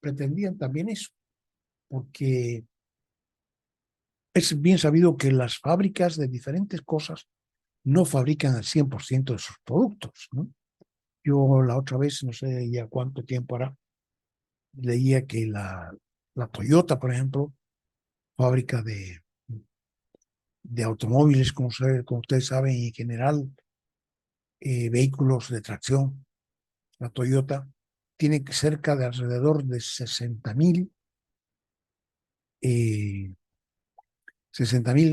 pretendían también eso, porque es bien sabido que las fábricas de diferentes cosas no fabrican al 100% de sus productos, ¿no? Yo la otra vez, no sé ya cuánto tiempo hará, leía que la Toyota, por ejemplo, fábrica de automóviles, como ustedes saben, y en general vehículos de tracción, la Toyota tiene cerca de alrededor de 60.000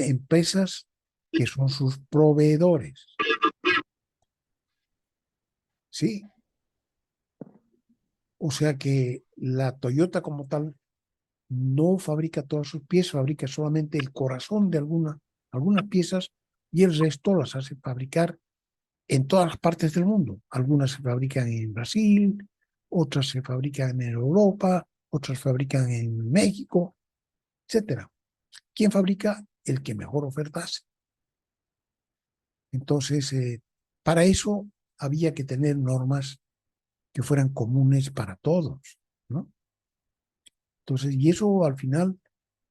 empresas que son sus proveedores. ¿Sí? O sea que la Toyota como tal no fabrica todas sus piezas, fabrica solamente el corazón de algunas piezas y el resto las hace fabricar en todas las partes del mundo. Algunas se fabrican en Brasil, otras se fabrican en Europa, otras fabrican en México, etcétera. ¿Quién fabrica? El que mejor oferta hace. Entonces, para eso había que tener normas que fueran comunes para todos, ¿no? Entonces, y eso al final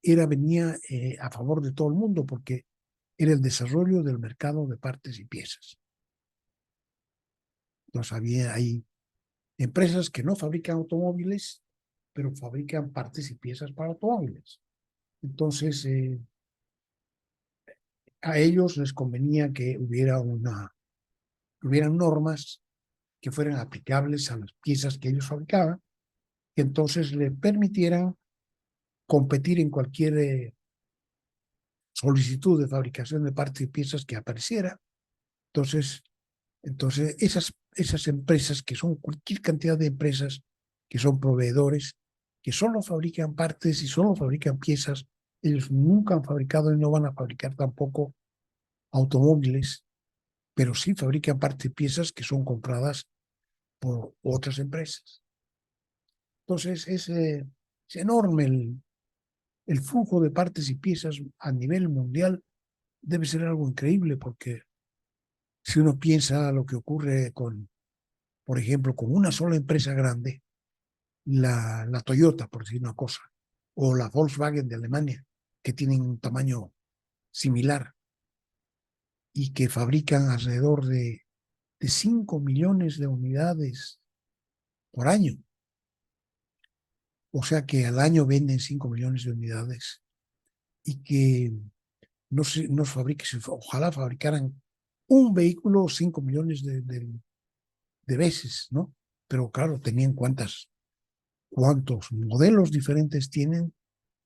venía a favor de todo el mundo porque era el desarrollo del mercado de partes y piezas. Entonces, hay empresas que no fabrican automóviles, pero fabrican partes y piezas para automóviles. Entonces, a ellos les convenía que hubieran normas que fueran aplicables a las piezas que ellos fabricaban, que entonces le permitieran competir en cualquier solicitud de fabricación de partes y piezas que apareciera. Entonces esas empresas, que son cualquier cantidad de empresas que son proveedores, que solo fabrican partes y solo fabrican piezas, ellos nunca han fabricado y no van a fabricar tampoco automóviles, pero sí fabrican partes y piezas que son compradas por otras empresas. Entonces es enorme el flujo de partes y piezas a nivel mundial. Debe ser algo increíble porque si uno piensa lo que ocurre por ejemplo, con una sola empresa grande, la Toyota, por decir una cosa, o la Volkswagen de Alemania, que tienen un tamaño similar y que fabrican alrededor de 5 millones de unidades por año. O sea que al año venden 5 millones de unidades y que no fabrique, ojalá fabricaran un vehículo 5 millones de veces, ¿no? Pero claro, tenían cuántos modelos diferentes tienen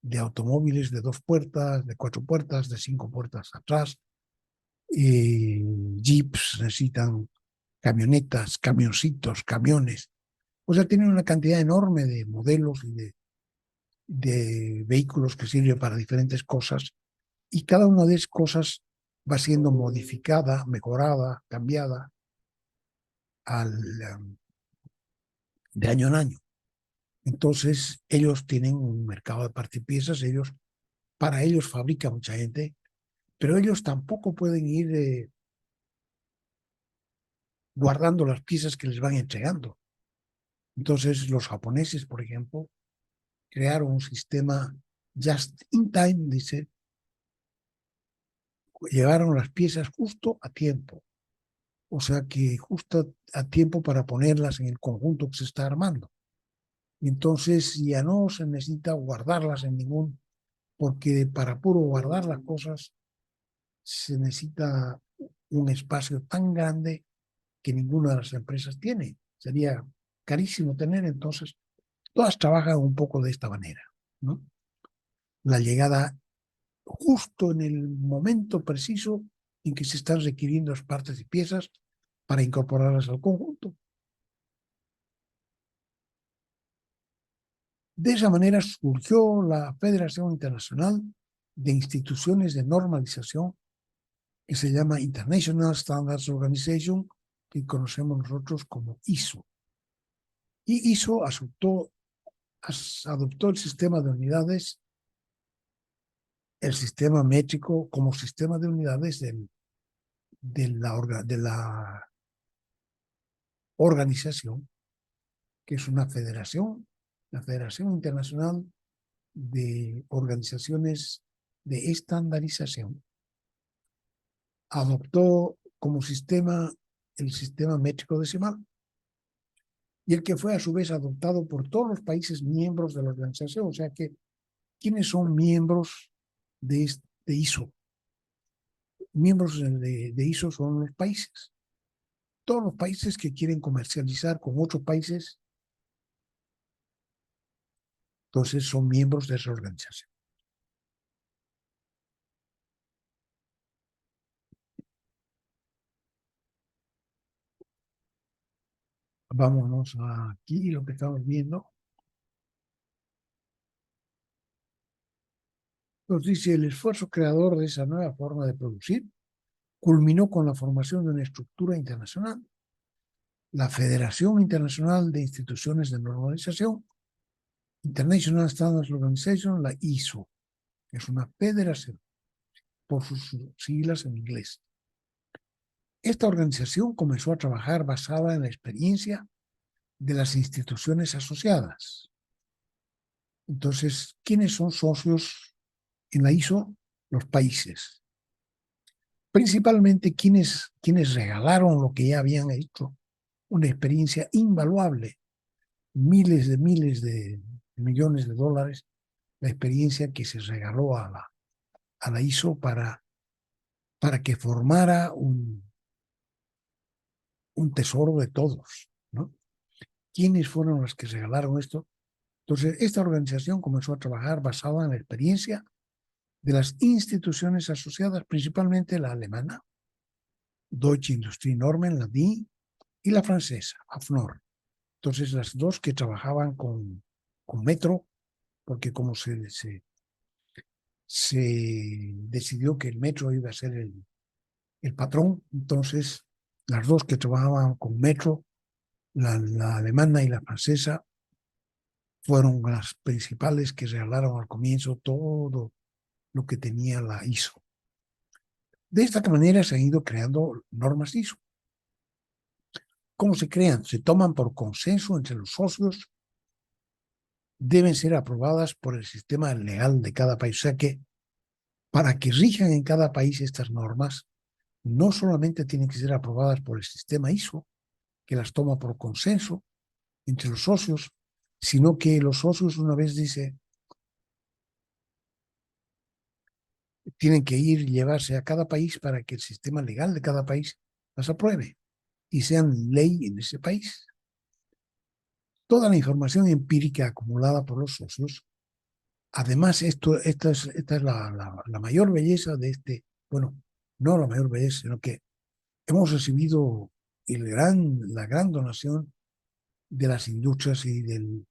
de automóviles de 2 puertas, de 4 puertas, de 5 puertas atrás. Jeeps, necesitan camionetas, camioncitos, camiones. O sea, tienen una cantidad enorme de modelos y de vehículos que sirven para diferentes cosas. Y cada una de esas cosas va siendo modificada, mejorada, cambiada al, de año en año. Entonces, ellos tienen un mercado de partes y piezas, para ellos fabrica mucha gente, pero ellos tampoco pueden ir guardando las piezas que les van entregando. Entonces, los japoneses, por ejemplo, crearon un sistema just in time, dice, llevaron las piezas justo a tiempo. O sea que justo a tiempo para ponerlas en el conjunto que se está armando. Entonces ya no se necesita guardarlas en porque para puro guardar las cosas se necesita un espacio tan grande que ninguna de las empresas tiene. Sería carísimo tener, entonces todas trabajan un poco de esta manera, ¿no? La llegada justo en el momento preciso en que se están requiriendo las partes y piezas para incorporarlas al conjunto. De esa manera surgió la Federación Internacional de Instituciones de Normalización, que se llama International Standards Organization, que conocemos nosotros como ISO. Y ISO adoptó el sistema de unidades, el sistema métrico como sistema de unidades de la organización, que es una federación, la Federación Internacional de Organizaciones de Estandarización, adoptó como sistema el sistema métrico decimal, y el que fue a su vez adoptado por todos los países miembros de la organización. O sea que, ¿quiénes son miembros de ISO? Miembros de ISO son los países. Todos los países que quieren comercializar con otros países, entonces son miembros de esa organización. Vámonos aquí, lo que estamos viendo. Nos dice: el esfuerzo creador de esa nueva forma de producir culminó con la formación de una estructura internacional, la Federación Internacional de Instituciones de Normalización, International Standards Organization, la ISO, que es una federación, por sus siglas en inglés. Esta organización comenzó a trabajar basada en la experiencia de las instituciones asociadas. Entonces, ¿quiénes son socios en la ISO? Los países. Principalmente quienes regalaron lo que ya habían hecho, una experiencia invaluable, miles de millones de dólares, la experiencia que se regaló a la ISO para que formara un tesoro de todos, ¿no? ¿Quiénes fueron los que regalaron esto? Entonces, esta organización comenzó a trabajar basada en la experiencia de las instituciones asociadas, principalmente la alemana, Deutsche Industrienormen, la DIN, y la francesa, AFNOR. Entonces, las dos que trabajaban con metro, porque como se decidió que el metro iba a ser el patrón, entonces las dos que trabajaban con metro, la alemana y la francesa, fueron las principales que regalaron al comienzo todo lo que tenía la ISO. De esta manera se han ido creando normas ISO. ¿Cómo se crean? Se toman por consenso entre los socios, deben ser aprobadas por el sistema legal de cada país. O sea que, para que rijan en cada país estas normas, no solamente tienen que ser aprobadas por el sistema ISO, que las toma por consenso entre los socios, sino que los socios, una vez dice, tienen que ir y llevarse a cada país para que el sistema legal de cada país las apruebe y sean ley en ese país. Toda la información empírica acumulada por los socios, además, esta es la mayor belleza de bueno, no la mayor belleza, sino que hemos recibido la gran donación de las industrias y del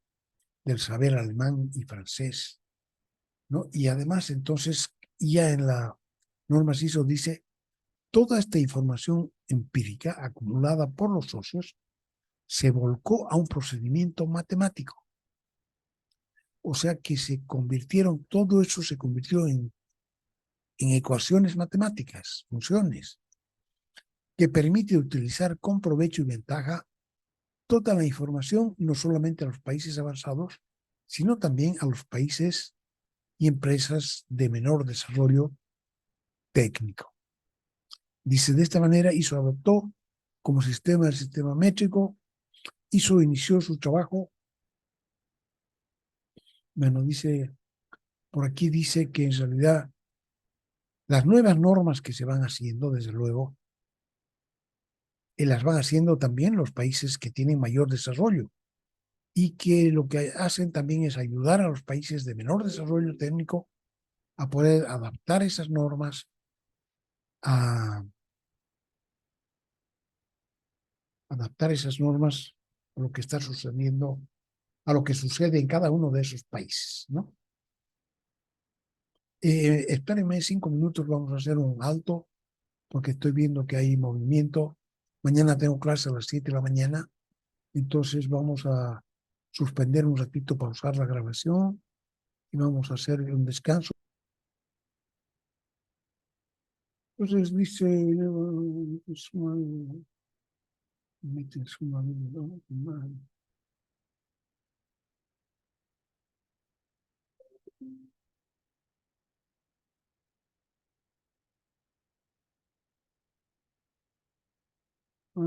saber alemán y francés, ¿no? Y además, entonces, ya en la norma ISO dice: toda esta información empírica acumulada por los socios se volcó a un procedimiento matemático. O sea que todo eso se convirtió en ecuaciones matemáticas, funciones, que permite utilizar con provecho y ventaja toda la información, no solamente a los países avanzados, sino también a los países y empresas de menor desarrollo técnico. Dice: de esta manera, ISO adoptó como sistema el sistema métrico. ISO inició su trabajo. Bueno, por aquí dice que en realidad las nuevas normas que se van haciendo, desde luego, las van haciendo también los países que tienen mayor desarrollo, y que lo que hacen también es ayudar a los países de menor desarrollo técnico a poder adaptar esas normas a lo que está sucediendo, a lo que sucede en cada uno de esos países, ¿no? Espérenme 5 minutos, vamos a hacer un alto, porque estoy viendo que hay movimiento. Mañana tengo clase a las 7 de la mañana, entonces vamos a suspender un ratito, pausar la grabación y vamos a hacer un descanso. Entonces dice,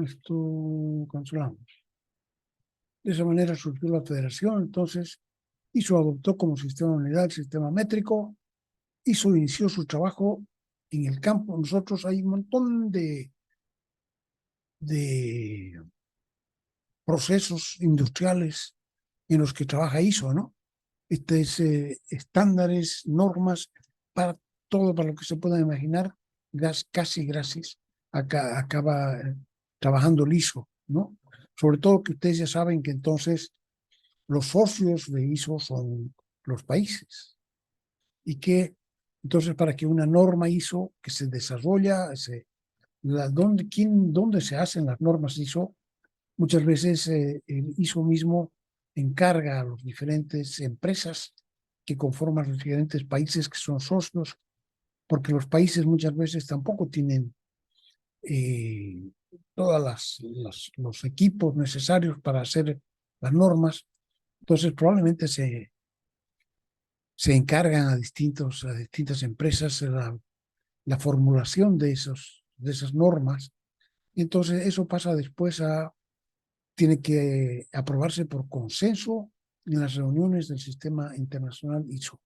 esto cancelamos. De esa manera surgió la federación, entonces ISO adoptó como sistema unidad el sistema métrico, ISO inició su trabajo en el campo. Nosotros hay un montón de procesos industriales en los que trabaja ISO, ¿no? Estándares, normas, para todo, para lo que se pueda imaginar, casi gracias, acaba trabajando el ISO, ¿no? Sobre todo que ustedes ya saben que entonces los socios de ISO son los países y que entonces para que una norma ISO que se desarrolla, ¿dónde se hacen las normas ISO? Muchas veces el ISO mismo encarga a las diferentes empresas que conforman los diferentes países que son socios, porque los países muchas veces tampoco tienen todos los equipos necesarios para hacer las normas. Entonces probablemente se encargan a distintas empresas la formulación de esas normas. Y entonces eso pasa después tiene que aprobarse por consenso en las reuniones del sistema internacional ISO.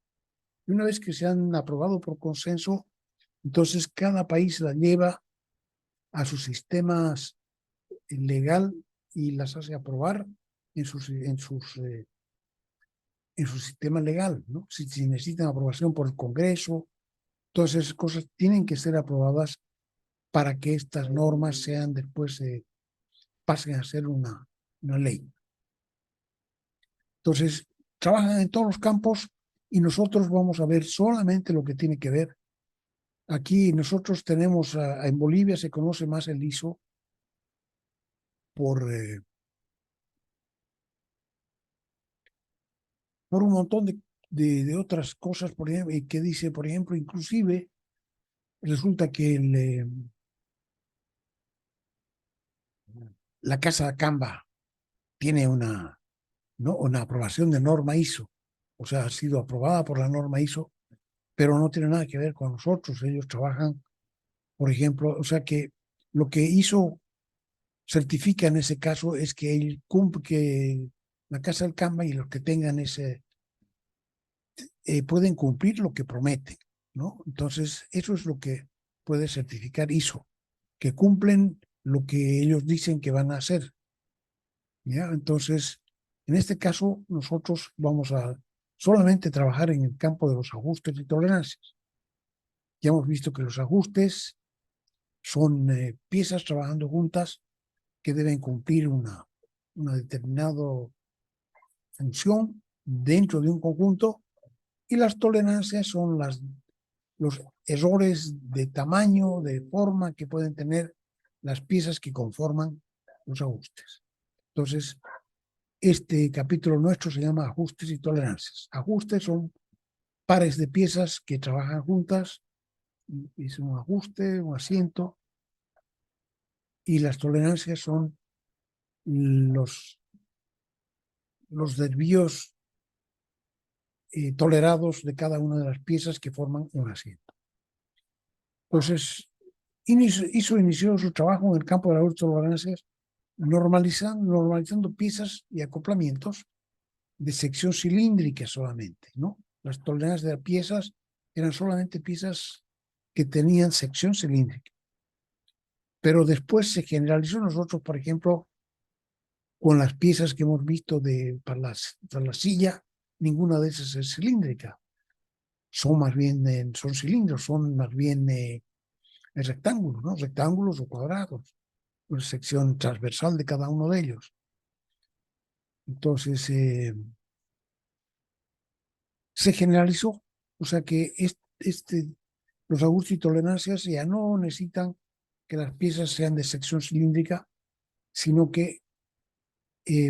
Y una vez que se han aprobado por consenso, entonces cada país la lleva a sus sistemas legal y las hace aprobar en su sistema legal, ¿no? Si necesitan aprobación por el Congreso, todas esas cosas tienen que ser aprobadas para que estas normas sean después, pasen a ser una ley. Entonces, trabajan en todos los campos y nosotros vamos a ver solamente lo que tiene que ver. Aquí nosotros tenemos, en Bolivia se conoce más el ISO por un montón de otras cosas, por ejemplo, que dice, por ejemplo, inclusive resulta que la Casa de Camba tiene ¿no? una aprobación de norma ISO, o sea, ha sido aprobada por la norma ISO, pero no tiene nada que ver con nosotros. Ellos trabajan, por ejemplo, o sea que lo que ISO certifica en ese caso es que él cumple, que la Casa del Camba y los que tengan pueden cumplir lo que prometen, ¿no? Entonces, eso es lo que puede certificar ISO, que cumplen lo que ellos dicen que van a hacer, ¿ya? Entonces, en este caso, nosotros vamos a solamente trabajar en el campo de los ajustes y tolerancias. Ya hemos visto que los ajustes son piezas trabajando juntas que deben cumplir una determinada función dentro de un conjunto, y las tolerancias son los errores de tamaño, de forma que pueden tener las piezas que conforman los ajustes. Entonces, este capítulo nuestro se llama ajustes y tolerancias. Ajustes son pares de piezas que trabajan juntas, es un ajuste, un asiento, y las tolerancias son los desvíos tolerados de cada una de las piezas que forman un asiento. Entonces, ISO inició su trabajo en el campo de las tolerancias normalizando piezas y acoplamientos de sección cilíndrica solamente, ¿no? Las tolerancias de las piezas eran solamente piezas que tenían sección cilíndrica. Pero después se generalizó. Nosotros, por ejemplo, con las piezas que hemos visto para la silla, ninguna de esas es cilíndrica. Son más bien, son cilindros, son más bien rectángulos, ¿no? Rectángulos o cuadrados, una sección transversal de cada uno de ellos. Entonces, se generalizó, o sea que los ajustes y tolerancias ya no necesitan que las piezas sean de sección cilíndrica, sino que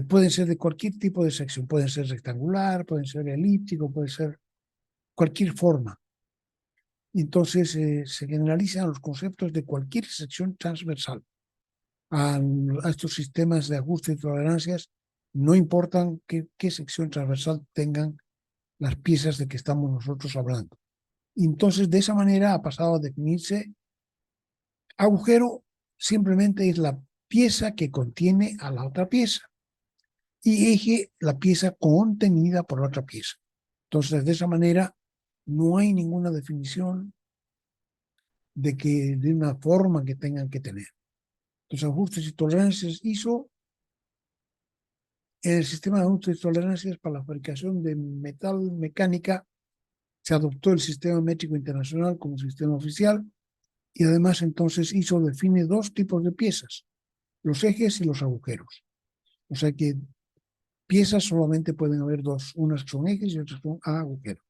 pueden ser de cualquier tipo de sección, pueden ser rectangular, pueden ser elíptico, puede ser cualquier forma. Entonces se generalizan los conceptos de cualquier sección transversal. A estos sistemas de ajuste y tolerancias no importan qué sección transversal tengan las piezas de que estamos nosotros hablando. Entonces, de esa manera ha pasado a definirse agujero simplemente es la pieza que contiene a la otra pieza y eje la pieza contenida por la otra pieza. Entonces, de esa manera no hay ninguna definición de una forma que tengan que tener. Los ajustes y tolerancias ISO, en el sistema de ajustes y tolerancias para la fabricación de metal mecánica se adoptó el sistema métrico internacional como sistema oficial y además entonces ISO define dos tipos de piezas, los ejes y los agujeros. O sea que piezas solamente pueden haber dos, unas son ejes y otras son agujeros.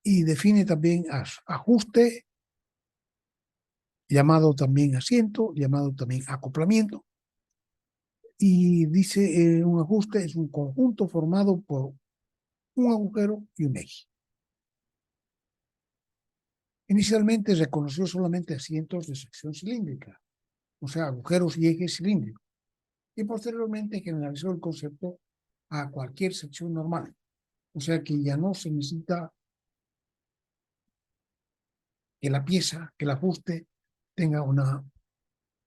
Y define también ajuste, llamado también asiento, llamado también acoplamiento. Y dice un ajuste es un conjunto formado por un agujero y un eje. Inicialmente reconoció solamente asientos de sección cilíndrica, o sea, agujeros y ejes cilíndricos. Y posteriormente generalizó el concepto a cualquier sección normal. O sea que ya no se necesita que la pieza, que el ajuste tenga una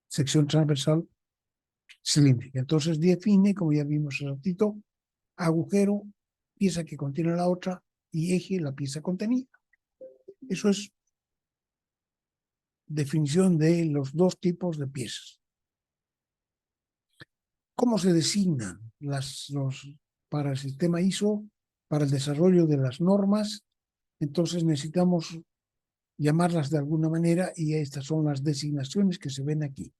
sección transversal cilíndrica. Entonces define, como ya vimos hace ratito, agujero, pieza que contiene la otra, y eje, la pieza contenida. Eso es definición de los dos tipos de piezas. ¿Cómo se designan para el sistema ISO, para el desarrollo de las normas? Entonces necesitamos llamarlas de alguna manera y estas son las designaciones que se ven aquí.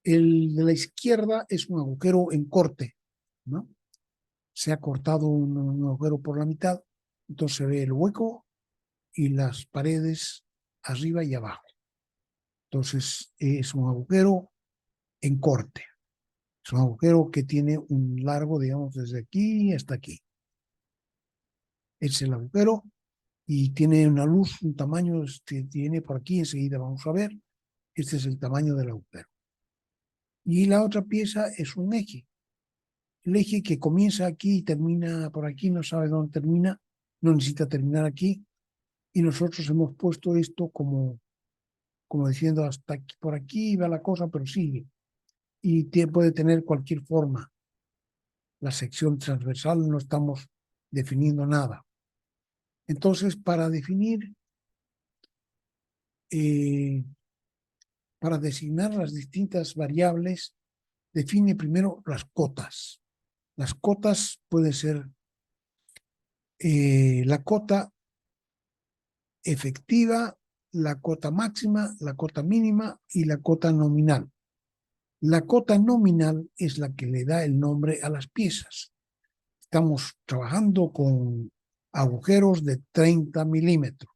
El de la izquierda es un agujero en corte, ¿no? Se ha cortado un agujero por la mitad, entonces se ve el hueco y las paredes arriba y abajo. Entonces es un agujero en corte. Es un agujero que tiene un largo, digamos, desde aquí hasta aquí. Es el agujero y tiene una luz, un tamaño, tiene por aquí, enseguida vamos a ver. Este es el tamaño del agujero. Y la otra pieza es un eje. El eje que comienza aquí y termina por aquí, no sabe dónde termina, no necesita terminar aquí. Y nosotros hemos puesto esto como diciendo hasta aquí, por aquí va la cosa, pero sigue. Y puede tener cualquier forma. La sección transversal no estamos definiendo nada. Entonces, para definir, para designar las distintas variables, define primero las cotas. Las cotas pueden ser la cota efectiva, la cota máxima, la cota mínima y la cota nominal. La cota nominal es la que le da el nombre a las piezas. Estamos trabajando con agujeros de 30 milímetros.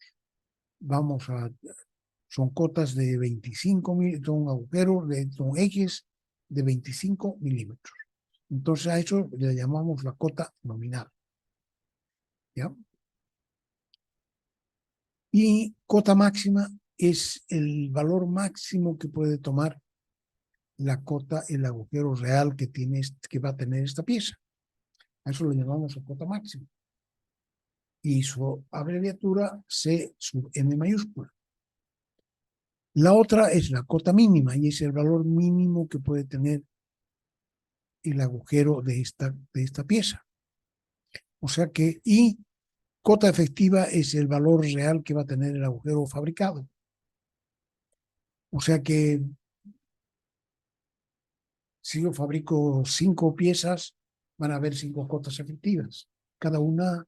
Son cotas de 25 milímetros, son agujeros, son ejes de 25 milímetros. Entonces a eso le llamamos la cota nominal. ¿Ya? Y cota máxima es el valor máximo que puede tomar la cota, el agujero real que va a tener esta pieza. A eso lo llamamos la cota máxima. Y su abreviatura C sub M mayúscula. La otra es la cota mínima y es el valor mínimo que puede tener el agujero de esta pieza. O sea que, y cota efectiva es el valor real que va a tener el agujero fabricado. O sea que si yo fabrico 5 piezas, van a haber 5 cotas efectivas, cada una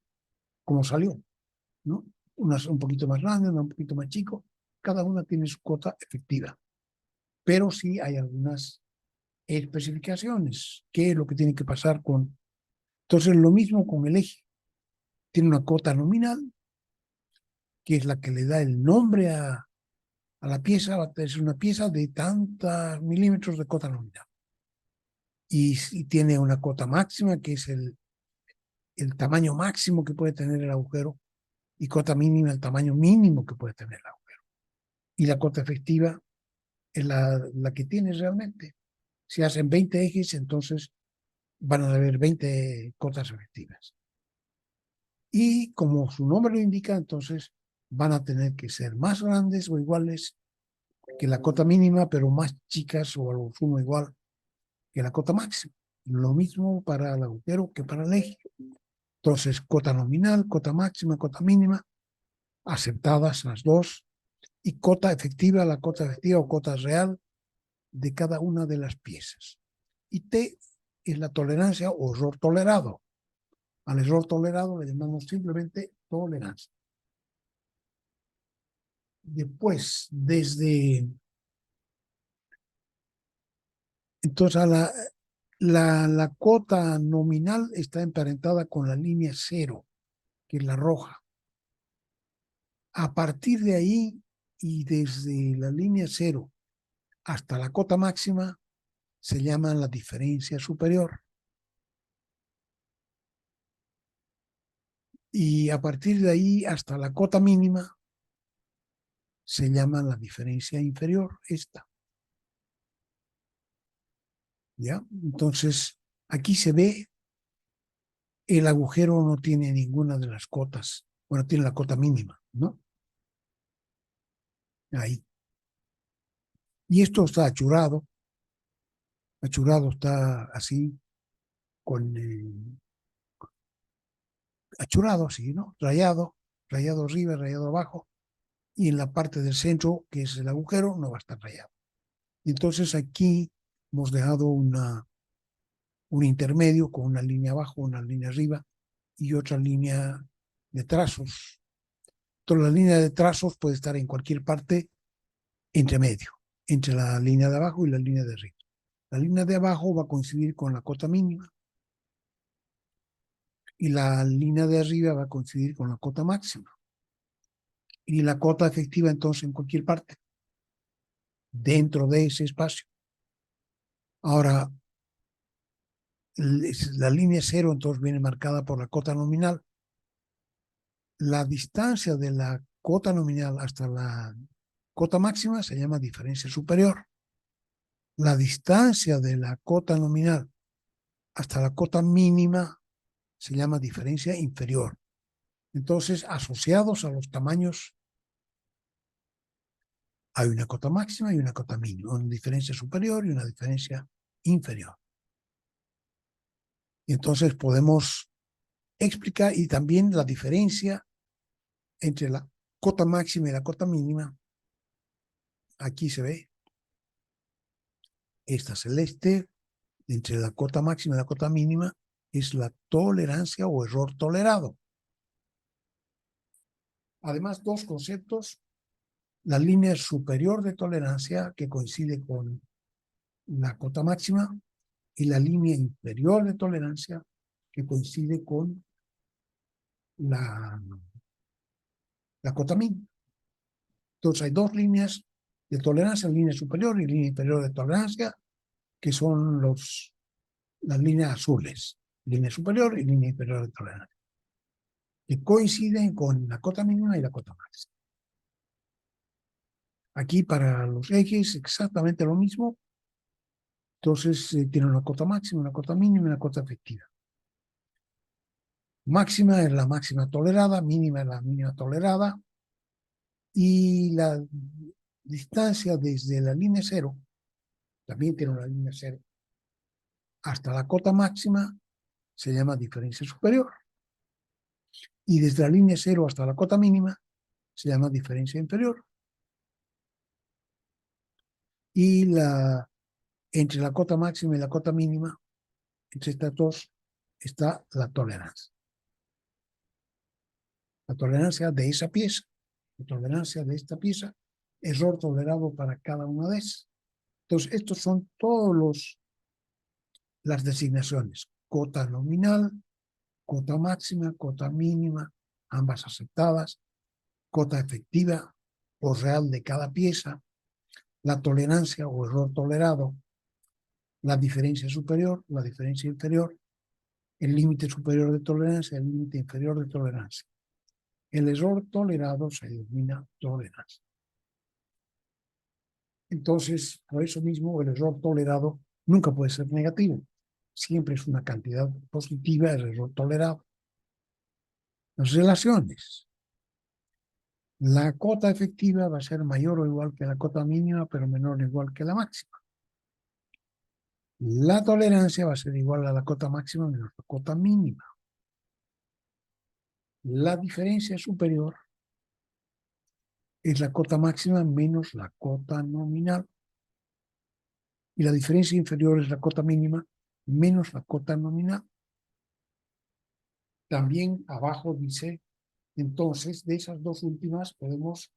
como salió, ¿no? Unas un poquito más grande, una un poquito más chico, cada una tiene su cota efectiva. Pero sí hay algunas especificaciones, qué es lo que tiene que pasar con... Entonces, lo mismo con el eje. Tiene una cota nominal, que es la que le da el nombre a la pieza, es una pieza de tantos milímetros de cota nominal. Y tiene una cota máxima, que es el tamaño máximo que puede tener el agujero, y cota mínima el tamaño mínimo que puede tener el agujero. Y la cota efectiva es la que tienes realmente. Si hacen 20 ejes, entonces van a haber 20 cotas efectivas. Y como su nombre lo indica, entonces van a tener que ser más grandes o iguales que la cota mínima, pero más chicas o a lo sumo igual que la cota máxima. Lo mismo para el agujero que para el eje. Entonces, cota nominal, cota máxima, cota mínima, aceptadas las dos, y cota efectiva, la cota efectiva o cota real de cada una de las piezas. Y T es la tolerancia o error tolerado. Al error tolerado le llamamos simplemente tolerancia. Después, entonces la cota nominal está emparentada con la línea cero, que es la roja. A partir de ahí y desde la línea cero hasta la cota máxima se llama la diferencia superior. Y a partir de ahí hasta la cota mínima se llama la diferencia inferior, esta. ¿Ya? Entonces, aquí se ve, el agujero no tiene ninguna de las cotas. Bueno, tiene la cota mínima, ¿no? Ahí. Y esto está achurado. Achurado está así, con achurado así, ¿no? Rayado, rayado arriba, rayado abajo. Y en la parte del centro, que es el agujero, no va a estar rayado. Entonces aquí hemos dejado un intermedio con una línea abajo, una línea arriba y otra línea de trazos. Entonces la línea de trazos puede estar en cualquier parte entre medio, entre la línea de abajo y la línea de arriba. La línea de abajo va a coincidir con la cota mínima y la línea de arriba va a coincidir con la cota máxima. Y la cota efectiva entonces en cualquier parte, dentro de ese espacio. Ahora, la línea cero entonces viene marcada por la cota nominal. La distancia de la cota nominal hasta la cota máxima se llama diferencia superior. La distancia de la cota nominal hasta la cota mínima se llama diferencia inferior. Entonces, asociados a los tamaños, hay una cota máxima y una cota mínima, una diferencia superior y una diferencia inferior. Y entonces podemos explicar, y también la diferencia entre la cota máxima y la cota mínima. Aquí se ve esta celeste, entre la cota máxima y la cota mínima, es la tolerancia o error tolerado. Además, dos conceptos: la línea superior de tolerancia, que coincide con la cota máxima, y la línea inferior de tolerancia, que coincide con la cota mínima. Entonces hay dos líneas de tolerancia, línea superior y línea inferior de tolerancia, que son las líneas azules, línea superior y línea inferior de tolerancia, que coinciden con la cota mínima y la cota máxima. Aquí para los ejes exactamente lo mismo. Entonces tiene una cota máxima, una cota mínima y una cota efectiva. Máxima es la máxima tolerada, mínima es la mínima tolerada, y la distancia desde la línea cero, también tiene una línea cero, hasta la cota máxima se llama diferencia superior, y desde la línea cero hasta la cota mínima se llama diferencia inferior. Y entre la cota máxima y la cota mínima, entre estas dos, está la tolerancia. La tolerancia de esa pieza, la tolerancia de esta pieza, error tolerado para cada una de esas. Entonces, estos son todos las designaciones: cota nominal, cota máxima, cota mínima, ambas aceptadas, cota efectiva o real de cada pieza, la tolerancia o error tolerado, la diferencia superior, la diferencia inferior, el límite superior de tolerancia, el límite inferior de tolerancia. el error tolerado se denomina tolerancia. Entonces, por eso mismo, el error tolerado nunca puede ser negativo. Siempre es una cantidad positiva el error tolerado. Las relaciones. La cota efectiva va a ser mayor o igual que la cota mínima, pero menor o igual que la máxima. La tolerancia va a ser igual a la cota máxima menos la cota mínima. La diferencia superior es la cota máxima menos la cota nominal. Y la diferencia inferior es la cota mínima menos la cota nominal. También abajo dice, entonces, de esas dos últimas podemos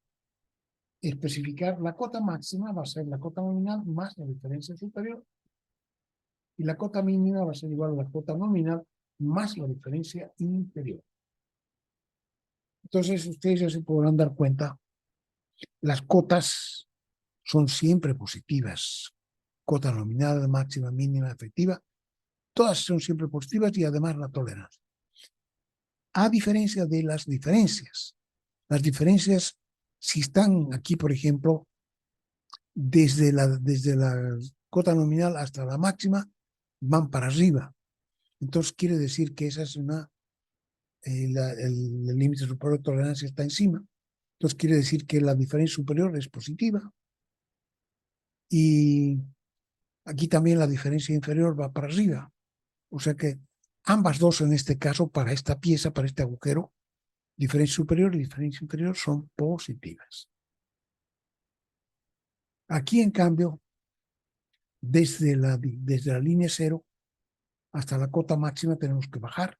especificar la cota máxima va a ser la cota nominal más la diferencia superior. Y la cota mínima va a ser igual a la cota nominal más la diferencia inferior. Entonces, ustedes ya se podrán dar cuenta, las cotas son siempre positivas. Cota nominal, máxima, mínima, efectiva, todas son siempre positivas y además la tolerancia. A diferencia de las diferencias. Las diferencias, si están aquí, por ejemplo, desde la cota nominal hasta la máxima, van para arriba. Entonces quiere decir que esa es el límite superior de tolerancia está encima. Entonces quiere decir que la diferencia superior es positiva. Y aquí también la diferencia inferior va para arriba. O sea que ambas dos en este caso, para esta pieza, para este agujero, diferencia superior y diferencia inferior son positivas. Aquí, en cambio, desde la línea cero hasta la cota máxima tenemos que bajar.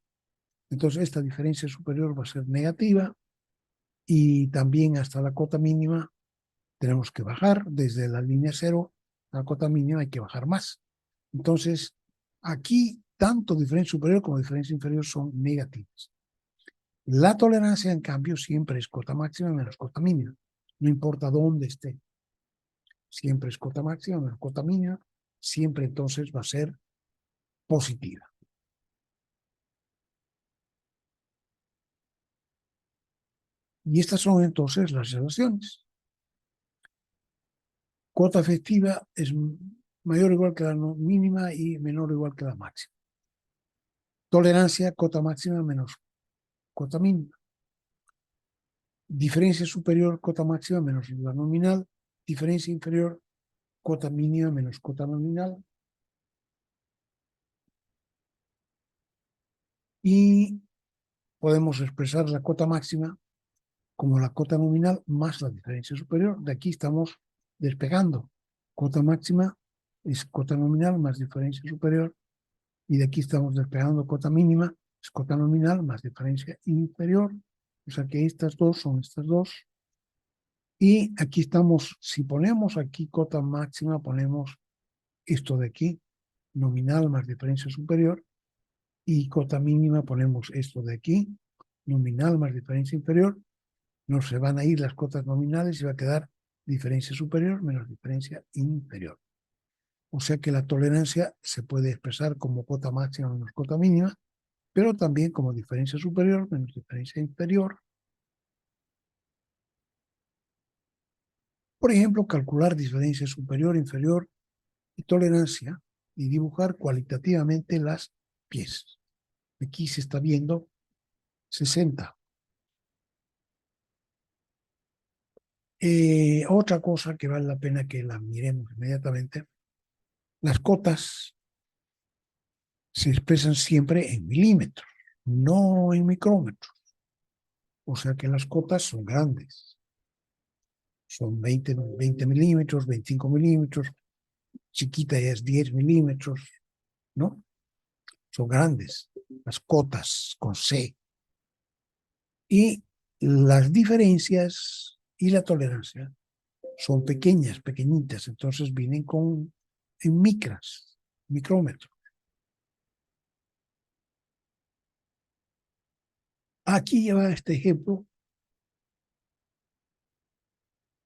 Entonces esta diferencia superior va a ser negativa y también hasta la cota mínima tenemos que bajar. Desde la línea cero a la cota mínima hay que bajar más. Entonces aquí tanto diferencia superior como diferencia inferior son negativas. La tolerancia, en cambio, siempre es cota máxima menos cota mínima. No importa dónde esté. Siempre es cota máxima menos cota mínima. Siempre entonces va a ser positiva. Y estas son entonces las relaciones. Cota efectiva es mayor o igual que la mínima y menor o igual que la máxima. Tolerancia, cota máxima menos cota mínima. Diferencia superior, cota máxima menos la nominal. Diferencia inferior, cota mínima menos cota nominal. Y podemos expresar la cota máxima como la cota nominal más la diferencia superior. De aquí estamos despegando. Cota máxima es cota nominal más diferencia superior. Y de aquí estamos despegando cota mínima, es cota nominal más diferencia inferior. O sea que estas dos son estas dos. Y aquí estamos, si ponemos aquí cota máxima, ponemos esto de aquí, nominal más diferencia superior. Y cota mínima ponemos esto de aquí, nominal más diferencia inferior. No se van a ir las cotas nominales y va a quedar diferencia superior menos diferencia inferior. O sea que la tolerancia se puede expresar como cota máxima menos cota mínima, pero también como diferencia superior menos diferencia inferior. Por ejemplo, calcular diferencia superior, inferior y tolerancia y dibujar cualitativamente las piezas. Aquí se está viendo 60. Otra cosa que vale la pena que la miremos inmediatamente, las cotas se expresan siempre en milímetros, no en micrómetros. O sea que las cotas son grandes. Son 20 milímetros, 25 milímetros, chiquita ya es 10 milímetros, ¿no? Son grandes, las cotas con C. Y las diferencias y la tolerancia son pequeñas, pequeñitas, entonces vienen en micrómetros. Aquí lleva este ejemplo.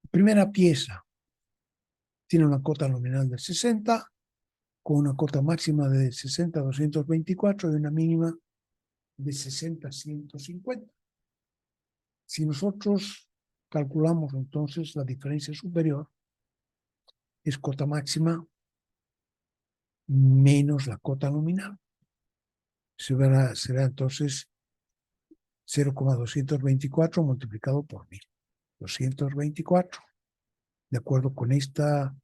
Primera pieza tiene una cota nominal de 60, con una cota máxima de 60 a 224 y una mínima de 60 a 150. Si nosotros calculamos entonces la diferencia superior, es cota máxima menos la cota nominal. Será entonces 0,224 multiplicado por 1000. 224. De acuerdo con esta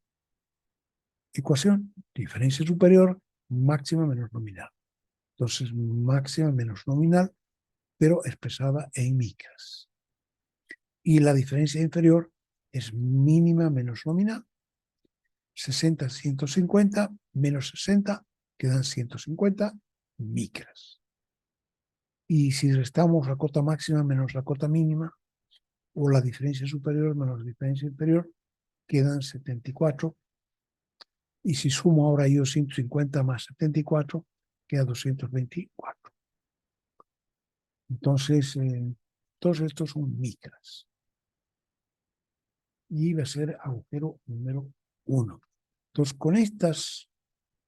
ecuación, diferencia superior, máxima menos nominal. Entonces, máxima menos nominal, pero expresada en micras. Y la diferencia inferior es mínima menos nominal. 60, 150, menos 60, quedan 150 micras. Y si restamos la cota máxima menos la cota mínima, o la diferencia superior menos la diferencia inferior, quedan 74. Y si sumo ahora yo 150 más 74, queda 224. Entonces, todos estos son micras. Y va a ser agujero número 1. Entonces,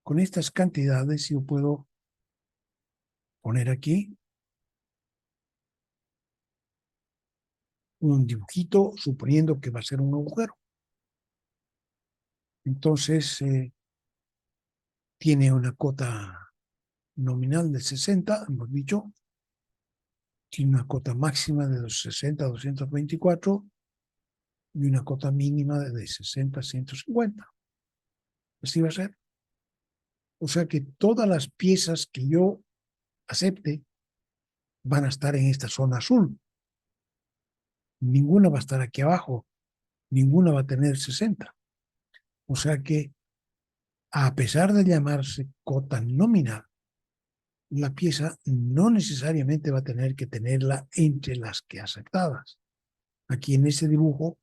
con estas cantidades yo puedo poner aquí un dibujito suponiendo que va a ser un agujero. Entonces, tiene una cota nominal de 60, hemos dicho. Tiene una cota máxima de 60 a 224 y una cota mínima de 60 a 150. Así va a ser. O sea que todas las piezas que yo acepte van a estar en esta zona azul. Ninguna va a estar aquí abajo. Ninguna va a tener 60. O sea que, a pesar de llamarse cota nominal, la pieza no necesariamente va a tener que tenerla entre las que aceptadas. Aquí en ese dibujo,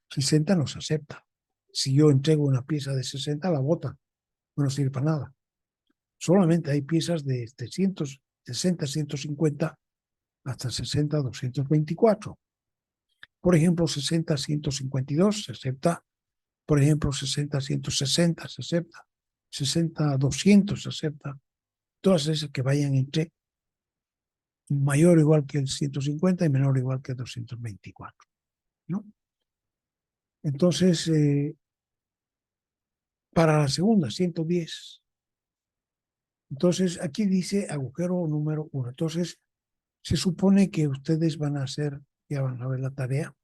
60 no se acepta. Si yo entrego una pieza de 60, la bota. No sirve para nada. Solamente hay piezas de 60, 150 hasta 60, 224. Por ejemplo, 60, 152 se acepta. Por ejemplo, 60, 160 se acepta. 60, 200 se acepta. Todas esas que vayan entre mayor o igual que el 150 y menor o igual que el 224. ¿No? Entonces, para la segunda, 110. Entonces, aquí dice agujero número 1. Entonces, se supone que ustedes van a hacer, ya van a ver la tarea.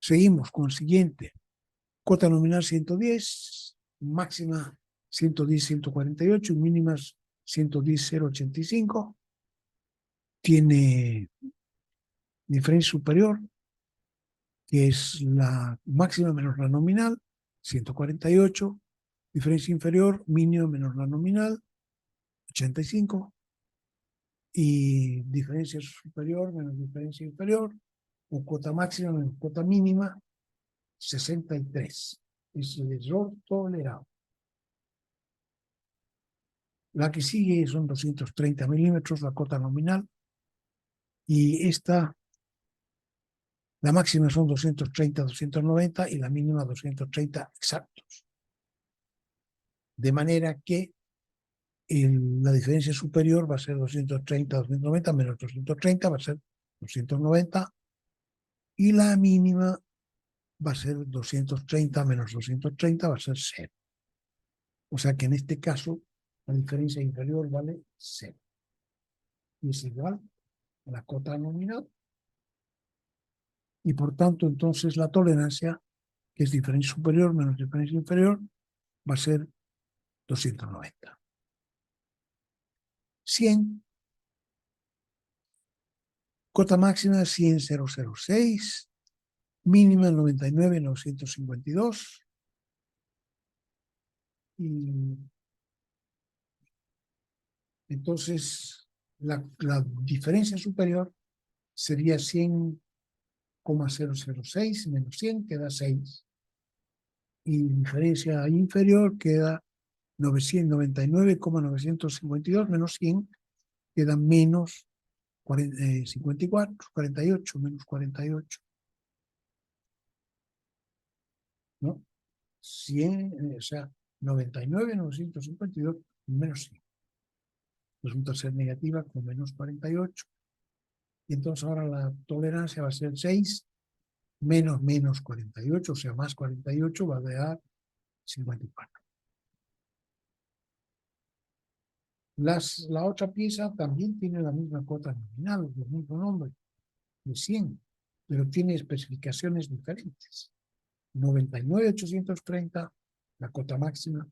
Seguimos con el siguiente. Cota nominal 110, máxima 110, 148, mínimas 110, 085. Tiene diferencia superior, que es la máxima menos la nominal, 148. Diferencia inferior, mínima menos la nominal, 85. Y diferencia superior menos diferencia inferior, o cuota máxima menos cuota mínima, 63. Es el error tolerado. La que sigue son 230 milímetros, la cota nominal. Y esta, la máxima son 230, 290 y la mínima 230 exactos. De manera que la diferencia superior va a ser 230, 290 menos 230, va a ser 290. Y la mínima va a ser 230 menos 230, va a ser 0. O sea que en este caso la diferencia inferior vale 0. Y es igual a la cota nominal. Y por tanto, entonces la tolerancia, que es diferencia superior menos diferencia inferior, va a ser 290. 100. Cota máxima 100,006. Mínima 99,952. Y entonces la diferencia superior sería 100,006 menos 100, queda 6. Y diferencia inferior queda 999,952 menos 100, queda menos 54, 48, menos 48. ¿No? 100, o sea, 99,952 menos 100. Resulta ser negativa con menos 48. Y entonces ahora la tolerancia va a ser 6 menos 48, o sea, más 48 va a dar 54. La otra pieza también tiene la misma cuota nominal, el mismo nombre, de 100, pero tiene especificaciones diferentes. 99.830, la cota máxima,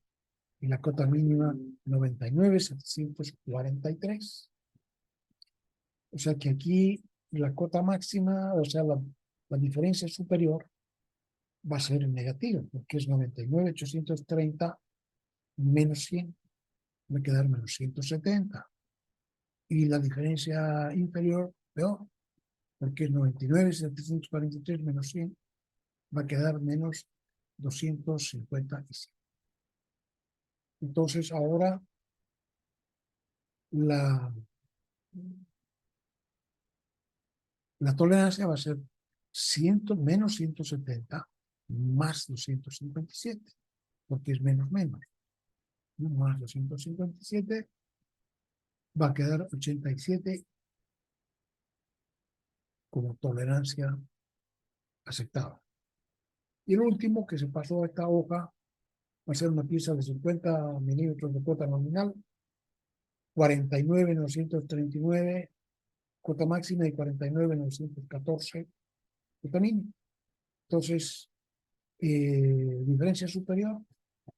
y la cota mínima 99.743. O sea que aquí la cota máxima, o sea, la diferencia superior va a ser negativa, porque es 99.830 menos 100, va a quedar menos 170. Y la diferencia inferior, peor, porque es 99.743 menos 100, va a quedar menos 255. Entonces ahora la, la tolerancia va a ser 100 menos 170 más 257, porque es menos menos. Más 257 va a quedar 87 como tolerancia aceptada. Y el último que se pasó a esta hoja va a ser una pieza de 50 milímetros de cuota nominal, 49.939 cuota máxima y 49.914 cuota mínima. Entonces, diferencia superior,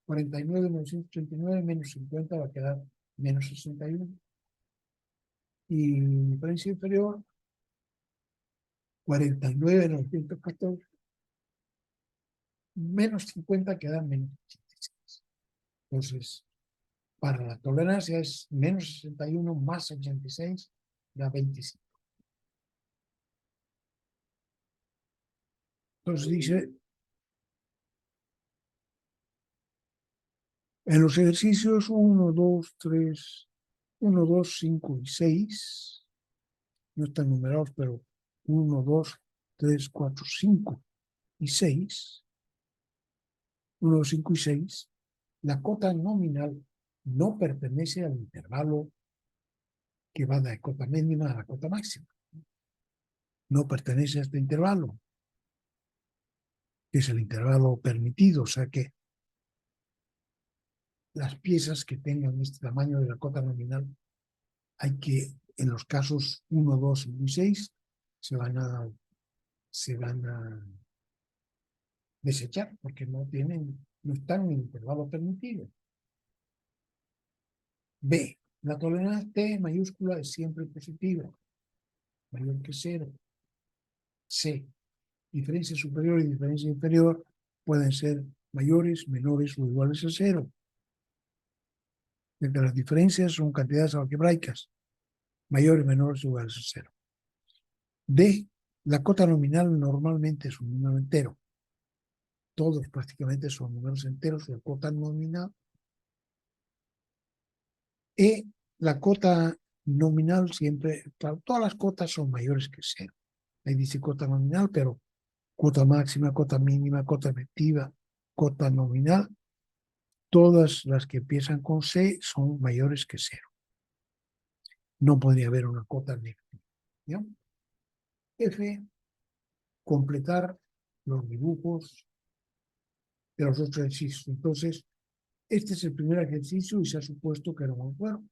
49.939 menos 50 va a quedar menos 61. Y diferencia inferior, 49.914 menos 50 queda menos 86. Entonces, para la tolerancia es menos 61 más 86 da 25. Entonces dice, en los ejercicios 1, 2, 3, 1, 2, 5 y 6, no están numerados, pero 1, 2, 3, 4, 5 y 6, 1, 2, 5 y 6, la cota nominal no pertenece al intervalo que va de la cota mínima a la cota máxima. No pertenece a este intervalo, que es el intervalo permitido, o sea que las piezas que tengan este tamaño de la cota nominal, hay que, en los casos 1, 2 y 6, se van a desechar, porque no están en el intervalo permitido. B. La tolerancia T mayúscula es siempre positiva, mayor que 0. C. Diferencia superior y diferencia inferior pueden ser mayores, menores o iguales a 0. Las diferencias son cantidades algebraicas, mayores, menores o iguales a 0. D. La cota nominal normalmente es un número entero. Todos prácticamente son números enteros, la cota nominal. E. La cota nominal siempre, todas las cotas son mayores que 0. Ahí dice cota nominal, pero cuota máxima, cota mínima, cota efectiva, cota nominal, todas las que empiezan con C son mayores que 0. No podría haber una cota negativa. ¿Ya? F. Completar los dibujos de los otros ejercicios. Entonces, este es el primer ejercicio y se ha supuesto que era un cuerpo.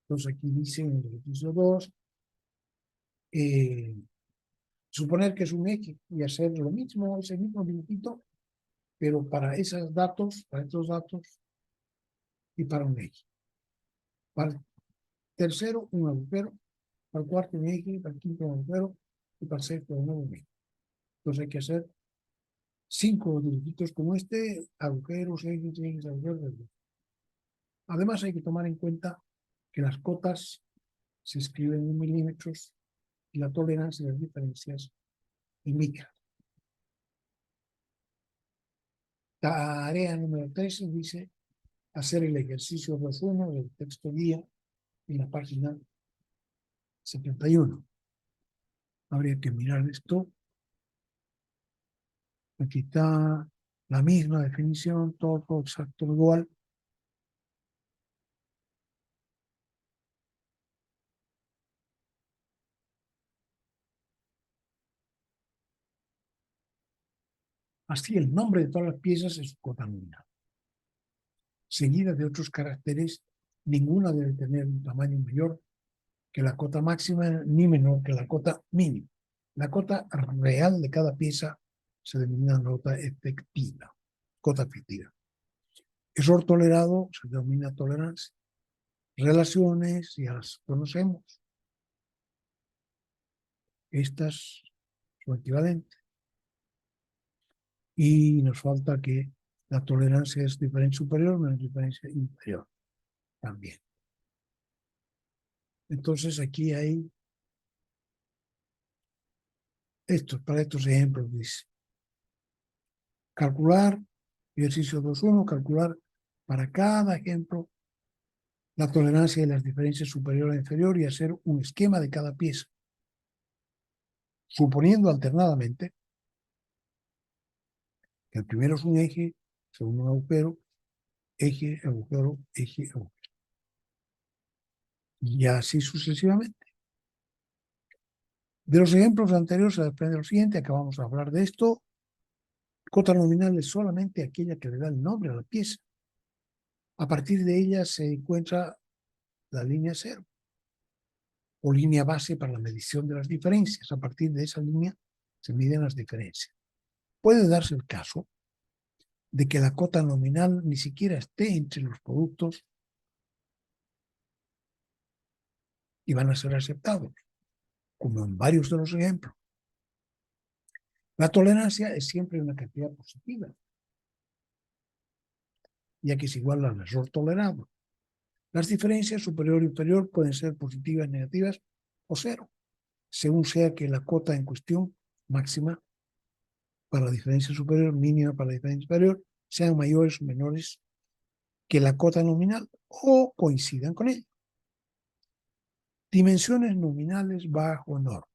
Entonces aquí dice en el ejercicio 2, suponer que es un X y hacer lo mismo, ese mismo dibujito, pero para estos datos y para un X. Para el tercero, un agujero, para el cuarto un X, para el quinto un agujero y para el sexto un nuevo X. Entonces hay que hacer 5 dibujitos como este, agujeros, X, agujeros. Además hay que tomar en cuenta que las cotas se escriben en milímetros y la tolerancia de las diferencias en micras. Tarea número 13 dice hacer el ejercicio 2.1 del texto guía en la página 71. Habría que mirar esto. Aquí está la misma definición, todo exacto igual. Así, el nombre de todas las piezas es su cota nominal, seguida de otros caracteres. Ninguna debe tener un tamaño mayor que la cota máxima ni menor que la cota mínima. La cota real de cada pieza se denomina nota efectiva, cota efectiva. Error tolerado se denomina tolerancia. Relaciones ya las conocemos. Estas son equivalentes. Y nos falta que la tolerancia es diferencia superior menos diferencia inferior también. Entonces aquí hay para estos ejemplos dice calcular, ejercicio 2.1, calcular para cada ejemplo la tolerancia de las diferencias superior e inferior y hacer un esquema de cada pieza, suponiendo alternadamente que el primero es un eje, segundo un agujero, eje, agujero, eje, agujero. Y así sucesivamente. De los ejemplos anteriores se desprende lo siguiente, acabamos de hablar de esto. Cota nominal es solamente aquella que le da el nombre a la pieza. A partir de ella se encuentra la línea cero o línea base para la medición de las diferencias. A partir de esa línea se miden las diferencias. Puede darse el caso de que la cota nominal ni siquiera esté entre los productos y van a ser aceptados, como en varios de los ejemplos. La tolerancia es siempre una cantidad positiva, ya que es igual al error tolerado. Las diferencias superior e inferior pueden ser positivas, negativas o cero, según sea que la cota en cuestión máxima para la diferencia superior, mínima para la diferencia inferior, sean mayores o menores que la cota nominal o coincidan con ella. Dimensiones nominales bajo norma.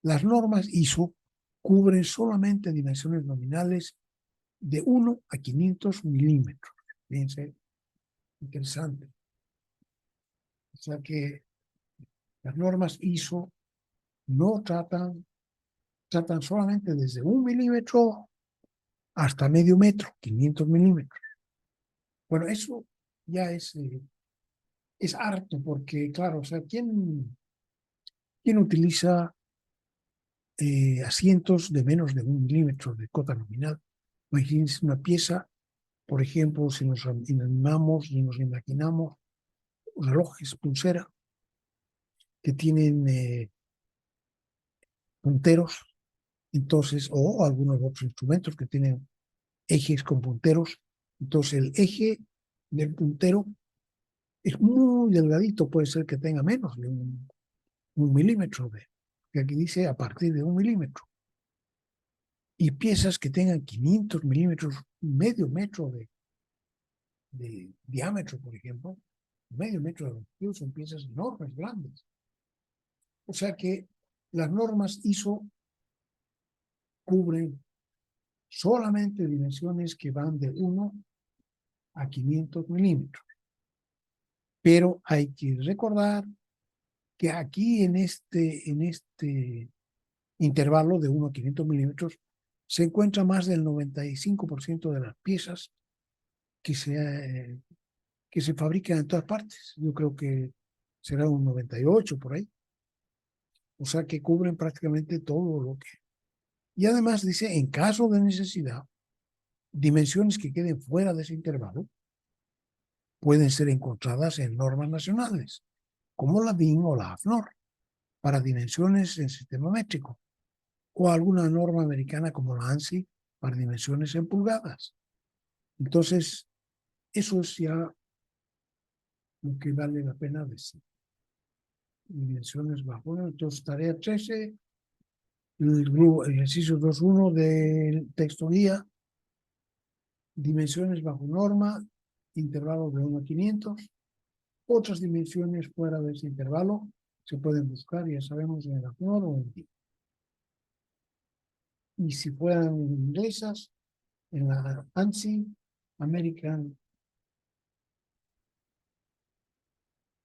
Las normas ISO cubren solamente dimensiones nominales de 1 a 500 milímetros. Fíjense, interesante. O sea que las normas ISO no tratan solamente desde 1 milímetro hasta medio metro, 500 milímetros. Bueno, eso ya es harto porque, claro, o sea, ¿quién utiliza asientos de menos de 1 milímetro de cota nominal? Imagínense una pieza, por ejemplo, si nos animamos y nos imaginamos relojes pulsera que tienen punteros, entonces, o algunos otros instrumentos que tienen ejes con punteros. Entonces, el eje del puntero es muy delgadito, puede ser que tenga menos de 1 milímetro, que aquí dice a partir de 1 milímetro. Y piezas que tengan 500 milímetros, medio metro de diámetro, por ejemplo, medio metro de longitud, son piezas enormes, grandes. O sea que las normas ISO cubren solamente dimensiones que van de 1 a 500 milímetros. Pero hay que recordar que aquí en este intervalo de 1 a 500 milímetros se encuentra más del 95% de las piezas que se fabrican en todas partes. Yo creo que será un 98 por ahí. O sea que cubren prácticamente todo lo que... Y además dice, en caso de necesidad, dimensiones que queden fuera de ese intervalo pueden ser encontradas en normas nacionales, como la DIN o la AFNOR, para dimensiones en sistema métrico, o alguna norma americana como la ANSI para dimensiones en pulgadas. Entonces, eso es ya lo que vale la pena decir. Dimensiones bajo. Entonces, tarea 13, el ejercicio 2.1 del texto guía, dimensiones bajo norma, intervalo de 1 a 500. Otras dimensiones fuera de ese intervalo se pueden buscar, ya sabemos, en el AFNOR o en DIN. Y si fueran inglesas, en la ANSI, American